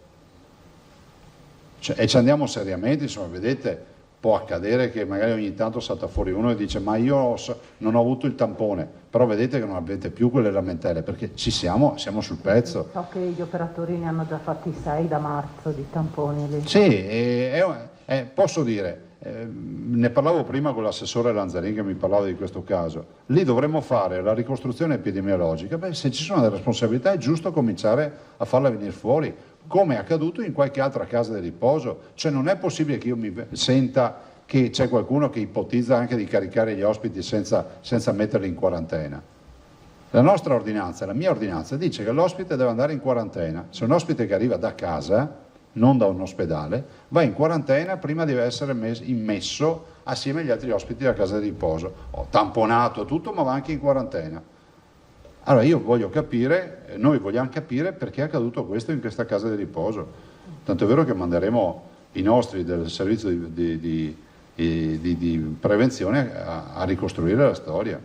Cioè, e ci andiamo seriamente, insomma, vedete, può accadere che magari ogni tanto salta fuori uno e dice ma io non ho avuto il tampone, però vedete che non avete più quelle lamentele, perché siamo sul pezzo. So che gli operatori ne hanno già fatti 6 da marzo di tamponi lì. Sì, posso dire, ne parlavo prima con l'assessore Lanzarin che mi parlava di questo caso, lì dovremmo fare la ricostruzione epidemiologica, beh, se ci sono delle responsabilità è giusto cominciare a farla venire fuori, come è accaduto in qualche altra casa di riposo, cioè non è possibile che io mi senta che c'è qualcuno che ipotizza anche di caricare gli ospiti senza metterli in quarantena. La nostra ordinanza, la mia ordinanza, dice che l'ospite deve andare in quarantena, se un ospite che arriva da casa, non da un ospedale, va in quarantena prima di essere immesso assieme agli altri ospiti della casa di riposo, tamponato tutto, ma va anche in quarantena. Allora io voglio capire, noi vogliamo capire perché è accaduto questo in questa casa di riposo, tanto è vero che manderemo i nostri del servizio di prevenzione a ricostruire la storia.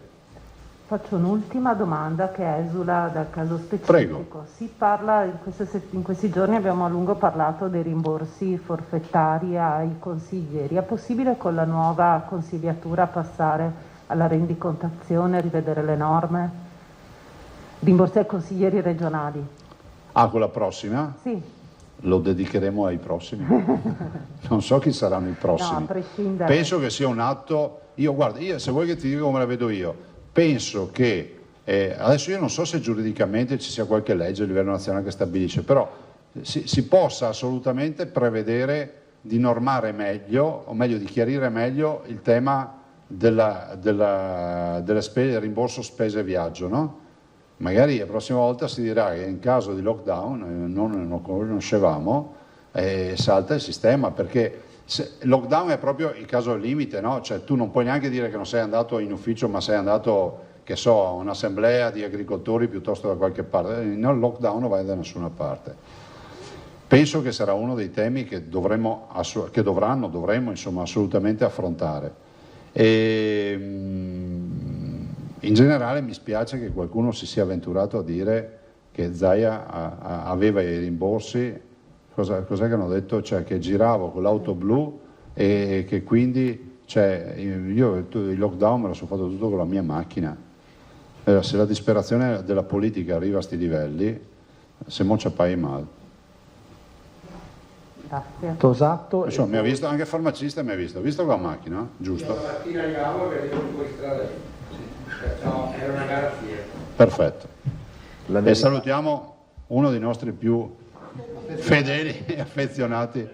Faccio un'ultima domanda che esula dal caso specifico. Prego. Si parla, in questi giorni abbiamo a lungo parlato dei rimborsi forfettari ai consiglieri. È possibile con la nuova consigliatura passare alla rendicontazione, rivedere le norme? Rimborsi ai consiglieri regionali. Ah, con la prossima? Sì. Lo dedicheremo ai prossimi. Non so chi saranno i prossimi. No, a prescindere. Penso che sia un atto, guarda, se vuoi che ti dica come la vedo io, penso che, adesso io non so se giuridicamente ci sia qualche legge a livello nazionale che stabilisce, però si possa assolutamente prevedere di normare meglio, o meglio di chiarire meglio il tema delle spese, del rimborso spese viaggio, no? Magari la prossima volta si dirà che in caso di lockdown, non lo conoscevamo, salta il sistema, perché lockdown è proprio il caso limite, no? Cioè tu non puoi neanche dire che non sei andato in ufficio, ma sei andato, che so, a un'assemblea di agricoltori piuttosto da qualche parte. Nel lockdown non vai da nessuna parte. Penso che sarà uno dei temi che dovremmo insomma assolutamente affrontare. In generale mi spiace che qualcuno si sia avventurato a dire che Zaia aveva i rimborsi, cos'è che hanno detto? Cioè che giravo con l'auto blu e che quindi, cioè, io il lockdown me lo sono fatto tutto con la mia macchina. Se la disperazione della politica arriva a sti livelli, se mo ci appai male. Grazie. Tosato. Insomma, mi ha visto, anche il farmacista mi ha visto con la macchina, giusto? Io stamattina arrivavo e vedevo fuori strada. Perciò era una garanzia. Perfetto. E salutiamo uno dei nostri più fedeli e affezionati.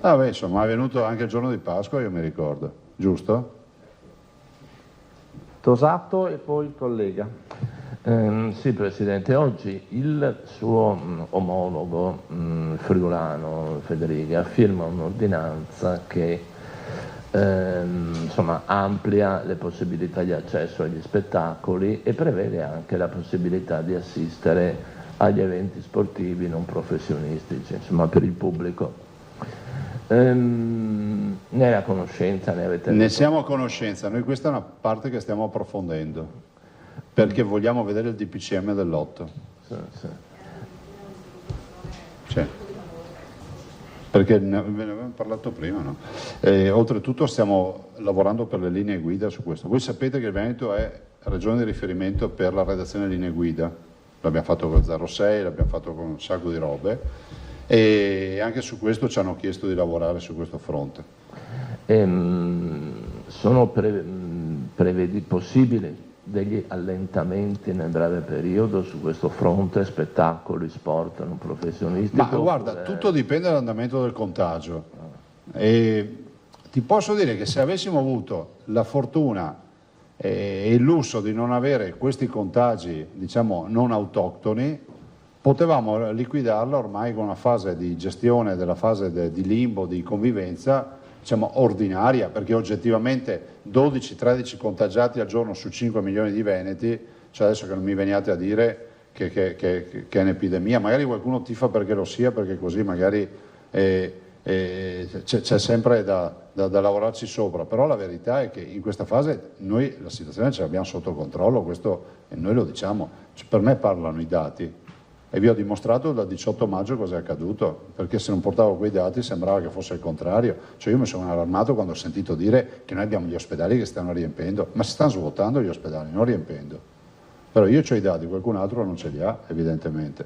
Insomma, è venuto anche il giorno di Pasqua, io mi ricordo, giusto? Tosato e poi il collega. Sì, Presidente, oggi il suo omologo friulano Federica firma un'ordinanza che insomma, amplia le possibilità di accesso agli spettacoli e prevede anche la possibilità di assistere agli eventi sportivi non professionistici, insomma, per il pubblico. Ne è a conoscenza? Ne siamo a conoscenza, noi questa è una parte che stiamo approfondendo, perché vogliamo vedere il DPCM dell'8. Sì. Perché ve ne avevamo parlato prima, no? Oltretutto stiamo lavorando per le linee guida su questo. Voi sapete che il Veneto è regione di riferimento per la redazione di linee guida, l'abbiamo fatto con 06, l'abbiamo fatto con un sacco di robe e anche su questo ci hanno chiesto di lavorare su questo fronte. Sono possibili degli allentamenti nel breve periodo su questo fronte, spettacoli, sport non professionistici? Ma guarda, tutto dipende dall'andamento del contagio. E ti posso dire che se avessimo avuto la fortuna e il lusso di non avere questi contagi, diciamo, non autoctoni, potevamo liquidarla ormai con una fase di gestione della fase di limbo, di convivenza, diciamo ordinaria, perché oggettivamente 12-13 contagiati al giorno su 5 milioni di veneti, cioè adesso che non mi veniate a dire che è un'epidemia, magari qualcuno tifa perché lo sia, perché così magari c'è sempre da lavorarci sopra, però la verità è che in questa fase noi la situazione ce l'abbiamo sotto controllo, questo e noi lo diciamo, cioè, per me parlano i dati. E vi ho dimostrato dal 18 maggio cosa è accaduto, perché se non portavo quei dati sembrava che fosse il contrario. Cioè io mi sono allarmato quando ho sentito dire che noi abbiamo gli ospedali che stanno riempendo, ma si stanno svuotando gli ospedali, non riempendo. Però io ho i dati, qualcun altro non ce li ha, evidentemente.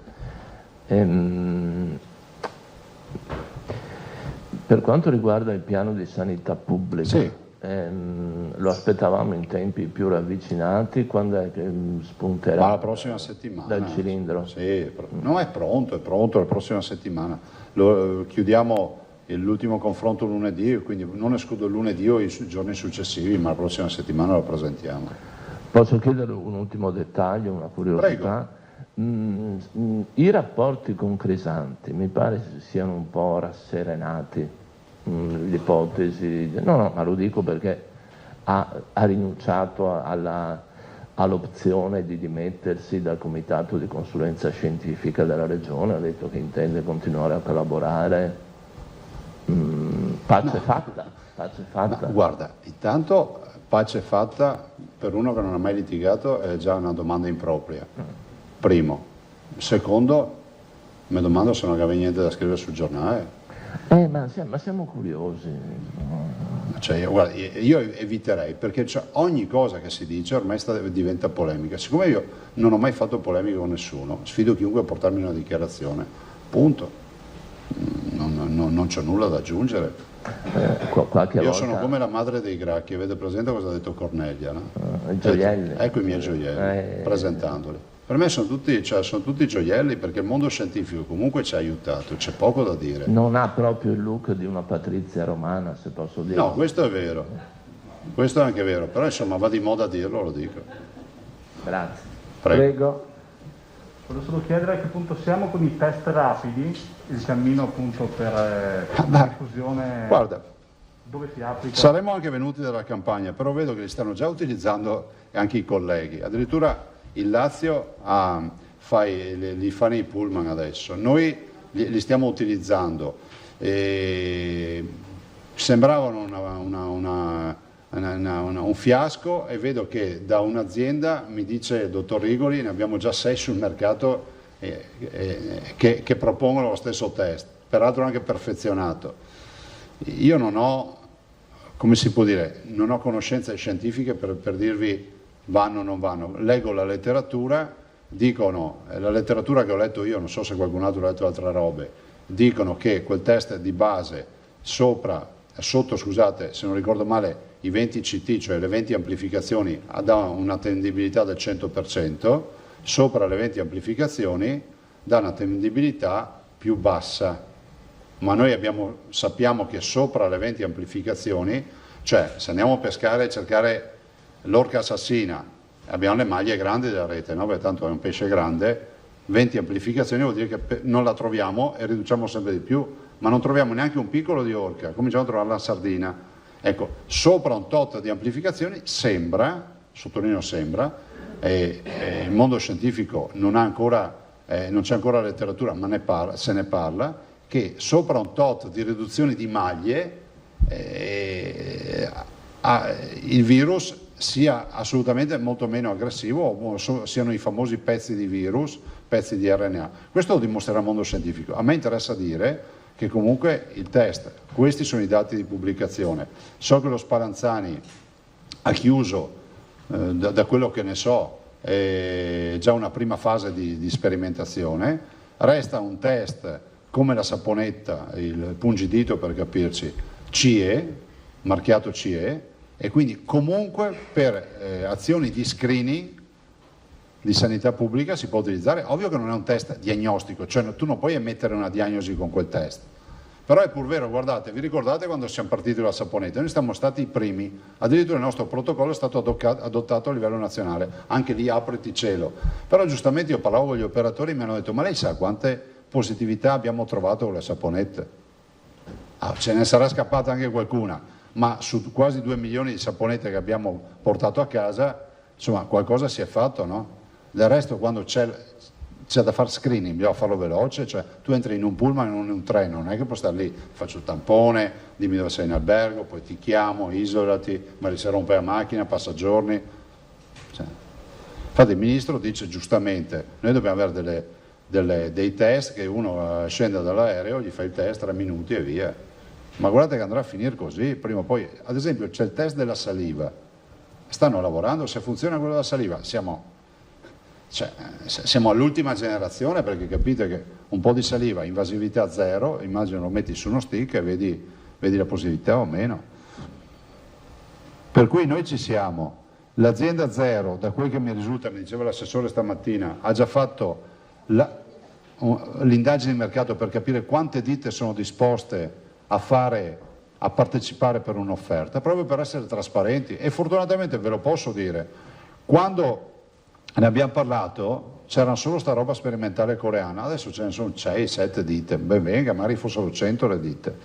Per quanto riguarda il piano di sanità pubblica, sì. Lo aspettavamo in tempi più ravvicinati, quando è che spunterà? Ma la prossima settimana. Dal cilindro? Sì, no, è pronto la prossima settimana. Chiudiamo l'ultimo confronto lunedì, quindi non escludo il lunedì o i giorni successivi, ma la prossima settimana lo presentiamo. Posso chiedere un ultimo dettaglio, una curiosità? Prego. I rapporti con Crisanti mi pare siano un po' rasserenati. L'ipotesi, no, ma lo dico perché ha rinunciato all'opzione di dimettersi dal comitato di consulenza scientifica della regione, ha detto che intende continuare a collaborare. Pace fatta. Ma, guarda, intanto pace fatta per uno che non ha mai litigato è già una domanda impropria. Primo. Secondo, mi domando se non aveva niente da scrivere sul giornale. Ma siamo curiosi. Cioè, guarda, io eviterei, perché ogni cosa che si dice ormai diventa polemica. Siccome io non ho mai fatto polemica con nessuno, sfido chiunque a portarmi una dichiarazione. Punto. Non c'ho nulla da aggiungere. Io sono come la madre dei Gracchi, avete presente cosa ha detto Cornelia? No? I gioielli. Ecco i miei gioielli, presentandoli. Per me sono tutti gioielli, perché il mondo scientifico comunque ci ha aiutato, c'è poco da dire. Non ha proprio il look di una patrizia romana, se posso dire. No, questo è vero, questo è anche vero, però insomma va di moda a dirlo, lo dico. Grazie. Prego. Volevo solo chiedere a che punto siamo con i test rapidi, il cammino appunto per la diffusione. Guarda, dove si applica? Saremmo anche venuti dalla campagna, però vedo che li stanno già utilizzando anche i colleghi, addirittura il Lazio li fa nei pullman adesso, noi li stiamo utilizzando. Sembravano un fiasco, e vedo che da un'azienda mi dice: dottor Rigoli, ne abbiamo già 6 sul mercato che propongono lo stesso test, peraltro anche perfezionato. Io non ho, come si può dire, non ho conoscenze scientifiche per dirvi vanno o non vanno. Leggo la letteratura, dicono, la letteratura che ho letto io, non so se qualcun altro ha letto altre robe, dicono che quel test di base sotto, scusate, se non ricordo male, i 20 CT, cioè le 20 amplificazioni, dà un'attendibilità del 100%, sopra le 20 amplificazioni dà un'attendibilità più bassa. Ma noi sappiamo che sopra le 20 amplificazioni, cioè se andiamo a pescare e cercare l'orca assassina, abbiamo le maglie grandi della rete, no? Perché tanto è un pesce grande, 20 amplificazioni vuol dire che non la troviamo e riduciamo sempre di più, ma non troviamo neanche un piccolo di orca, cominciamo a trovare la sardina. Ecco, sopra un tot di amplificazioni sembra, sottolineo sembra, il mondo scientifico non c'è ancora letteratura, ma se ne parla, che sopra un tot di riduzione di maglie il virus sia assolutamente molto meno aggressivo, o siano i famosi pezzi di virus, pezzi di RNA. Questo lo dimostrerà il mondo scientifico. A me interessa dire che comunque il test, questi sono i dati di pubblicazione. So che lo Spallanzani ha chiuso, da quello che ne so, già una prima fase di sperimentazione. Resta un test come la saponetta, il pungidito per capirci, CE, marchiato CE, e quindi comunque per azioni di screening di sanità pubblica si può utilizzare. Ovvio che non è un test diagnostico, cioè tu non puoi emettere una diagnosi con quel test, però è pur vero, guardate, vi ricordate quando siamo partiti dalla saponetta? Noi siamo stati i primi, addirittura il nostro protocollo è stato adottato a livello nazionale, anche lì apriti cielo, però giustamente io parlavo con gli operatori e mi hanno detto: ma lei sa quante positività abbiamo trovato con le saponette? Ce ne sarà scappata anche qualcuna, ma su quasi 2 milioni di saponette che abbiamo portato a casa, insomma qualcosa si è fatto, no? Del resto quando c'è da fare screening bisogna farlo veloce, cioè tu entri in un pullman, in un treno, non è che puoi stare lì, faccio il tampone, dimmi dove sei in albergo, poi ti chiamo, isolati, magari si rompe la macchina, passa giorni. Cioè, infatti il ministro dice giustamente, noi dobbiamo avere dei test che uno scende dall'aereo, gli fa il test 3 minuti e via. Ma guardate che andrà a finire così, prima o poi. Ad esempio c'è il test della saliva, stanno lavorando, se funziona quello della saliva siamo all'ultima generazione, perché capite che un po' di saliva, invasività zero, immagino lo metti su uno stick e vedi la positività o meno. Per cui noi ci siamo. L'azienda Zero, da quel che mi risulta, mi diceva l'assessore stamattina, ha già fatto l'indagine di mercato per capire quante ditte sono disposte a partecipare per un'offerta, proprio per essere trasparenti. E fortunatamente ve lo posso dire, quando ne abbiamo parlato c'erano solo sta roba sperimentale coreana, adesso ce ne sono 6-7 ditte, ben venga, magari fossero 100 le ditte,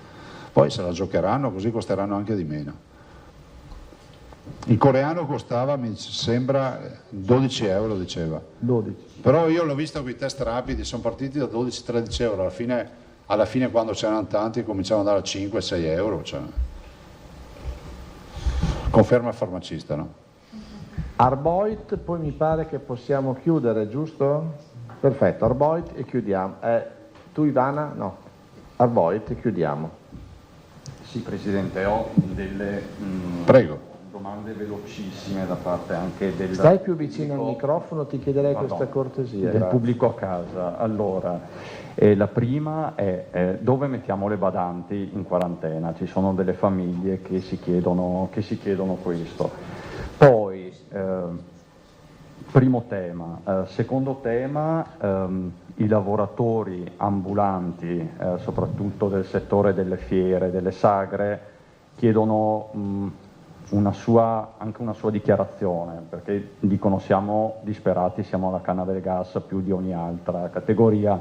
poi se la giocheranno, così costeranno anche di meno. Il coreano costava, mi sembra, 12 euro, diceva. 12. Però io l'ho visto con i test rapidi, sono partiti da 12-13 euro, alla fine quando c'erano tanti cominciavano ad andare a 5-6 euro. Cioè. Conferma il farmacista, no? Arboit, poi mi pare che possiamo chiudere, giusto? Perfetto, Arboit e chiudiamo. Tu Ivana? No. Arboit e chiudiamo. Sì, Presidente, ho delle Prego. Domande velocissime da parte anche del... Stai più vicino al microfono, ti chiederei questa cortesia. Del pubblico a casa. Allora, la prima è dove mettiamo le badanti in quarantena? Ci sono delle famiglie che si chiedono questo. Poi, primo tema. Secondo tema, i lavoratori ambulanti, soprattutto del settore delle fiere, delle sagre, chiedono anche una sua dichiarazione, perché dicono: siamo disperati, siamo alla canna del gas più di ogni altra categoria,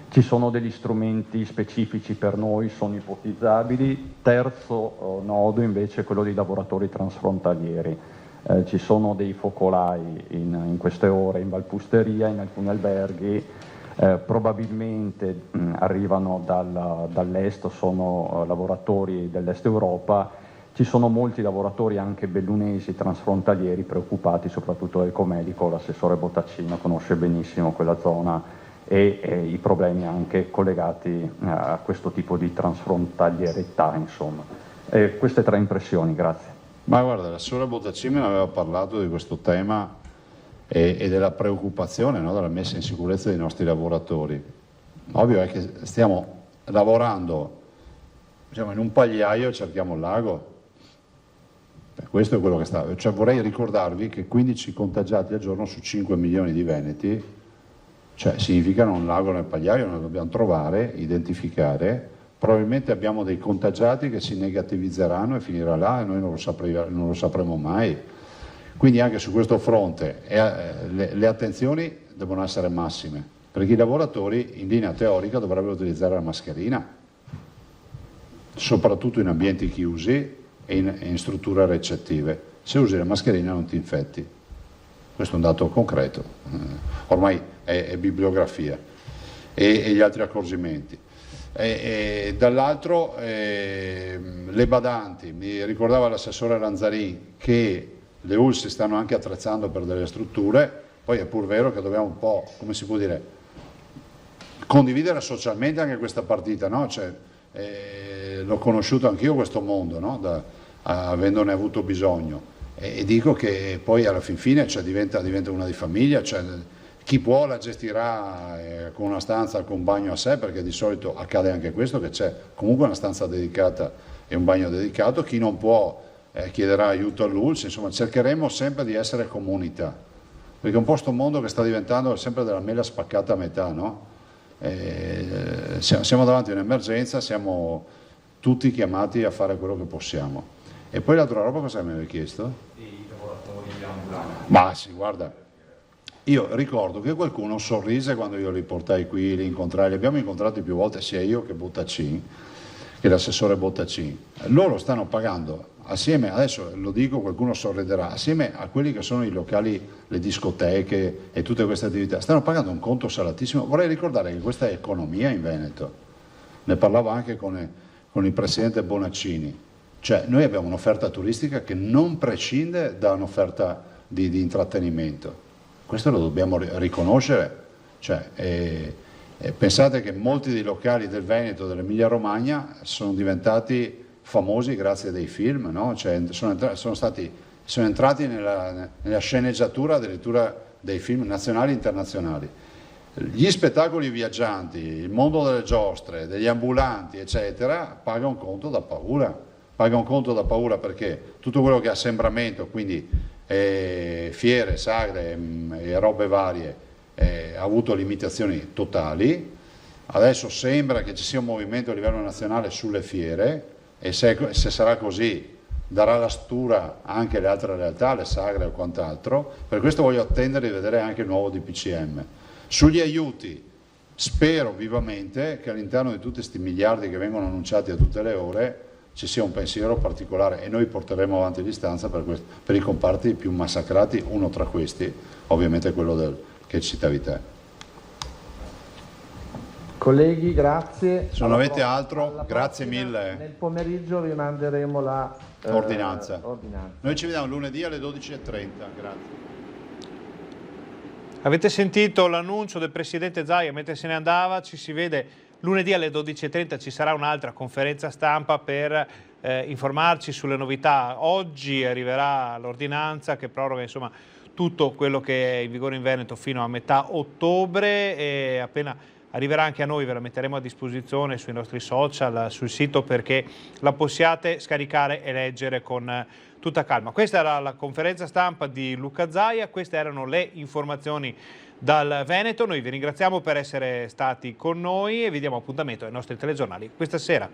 ci sono degli strumenti specifici per noi, sono ipotizzabili. Terzo nodo invece è quello dei lavoratori transfrontalieri. Ci sono dei focolai in queste ore in Valpusteria, in alcuni alberghi, probabilmente arrivano dall'est, sono lavoratori dell'est Europa. ci sono molti lavoratori anche bellunesi, transfrontalieri, preoccupati soprattutto del Comelico. L'assessore Bottaccino conosce benissimo quella zona e i problemi anche collegati a questo tipo di transfrontalierità, insomma. Queste 3 impressioni, grazie. Ma guarda, l'assessore Bottaccino ne aveva parlato di questo tema e della preoccupazione, no, della messa in sicurezza dei nostri lavoratori. Ovvio è che stiamo lavorando, diciamo, in un pagliaio e cerchiamo il lago. Questo è quello che sta. Cioè, vorrei ricordarvi che 15 contagiati al giorno su 5 milioni di veneti, cioè significano un lago nel pagliaio. Noi dobbiamo trovare, identificare. Probabilmente abbiamo dei contagiati che si negativizzeranno e finirà là e noi non lo sapremo mai. Quindi anche su questo fronte le attenzioni devono essere massime, perché i lavoratori in linea teorica dovrebbero utilizzare la mascherina, soprattutto in ambienti chiusi e in strutture recettive. Se usi la mascherina non ti infetti. Questo è un dato concreto, ormai è bibliografia. E gli altri accorgimenti. Dall'altro le badanti, mi ricordava l'assessore Lanzarin che le ULSS si stanno anche attrezzando per delle strutture, poi è pur vero che dobbiamo un po', come si può dire, condividere socialmente anche questa partita, no? Cioè, l'ho conosciuto anch'io questo mondo, no? Avendone avuto bisogno, e dico che poi alla fin fine, cioè, diventa una di famiglia, cioè, chi può la gestirà con una stanza con un bagno a sé, perché di solito accade anche questo, che c'è comunque una stanza dedicata e un bagno dedicato. Chi non può chiederà aiuto all'ULSS. Insomma, cercheremo sempre di essere comunità, perché è un po' sto mondo che sta diventando sempre della mela spaccata a metà, no? Siamo davanti a un'emergenza, siamo tutti chiamati a fare quello che possiamo. E poi l'altra roba cosa mi avevi chiesto? I lavoratori ambulanti. Ma sì, guarda, io ricordo che qualcuno sorrise quando io li portai qui, li incontrai, li abbiamo incontrati più volte, sia io che Bottaccin, che l'assessore Bottaccin. Loro stanno pagando assieme, adesso lo dico, qualcuno sorriderà, assieme a quelli che sono i locali, le discoteche e tutte queste attività, stanno pagando un conto salatissimo. Vorrei ricordare che questa è economia in Veneto, ne parlavo anche con il presidente Bonaccini, cioè noi abbiamo un'offerta turistica che non prescinde da un'offerta di intrattenimento, questo lo dobbiamo riconoscere, cioè, pensate che molti dei locali del Veneto, dell'Emilia Romagna, sono diventati famosi grazie a dei film, no? Cioè, sono entrati nella sceneggiatura addirittura dei film nazionali e internazionali. Gli spettacoli viaggianti, il mondo delle giostre, degli ambulanti, eccetera, paga un conto da paura, perché tutto quello che è assembramento, quindi fiere, sagre e robe varie, ha avuto limitazioni totali. Adesso sembra che ci sia un movimento a livello nazionale sulle fiere, e se sarà così darà la stura anche alle altre realtà, le sagre o quant'altro. Per questo voglio attendere di vedere anche il nuovo DPCM. Sugli aiuti spero vivamente che all'interno di tutti questi miliardi che vengono annunciati a tutte le ore ci sia un pensiero particolare, e noi porteremo avanti l'istanza per i comparti più massacrati, uno tra questi ovviamente quello che citavi te. Colleghi, grazie. Se non avete altro, grazie mille. Nel pomeriggio vi manderemo la ordinanza. Noi ci vediamo lunedì alle 12:30. Grazie. Avete sentito l'annuncio del Presidente Zaia mentre se ne andava? Ci si vede lunedì alle 12:30, ci sarà un'altra conferenza stampa per informarci sulle novità. Oggi arriverà l'ordinanza che proroga, insomma, tutto quello che è in vigore in Veneto fino a metà ottobre, e appena arriverà anche a noi ve la metteremo a disposizione sui nostri social, sul sito, perché la possiate scaricare e leggere con tutta calma. Questa era la conferenza stampa di Luca Zaia, queste erano le informazioni dal Veneto. Noi vi ringraziamo per essere stati con noi e vi diamo appuntamento ai nostri telegiornali questa sera.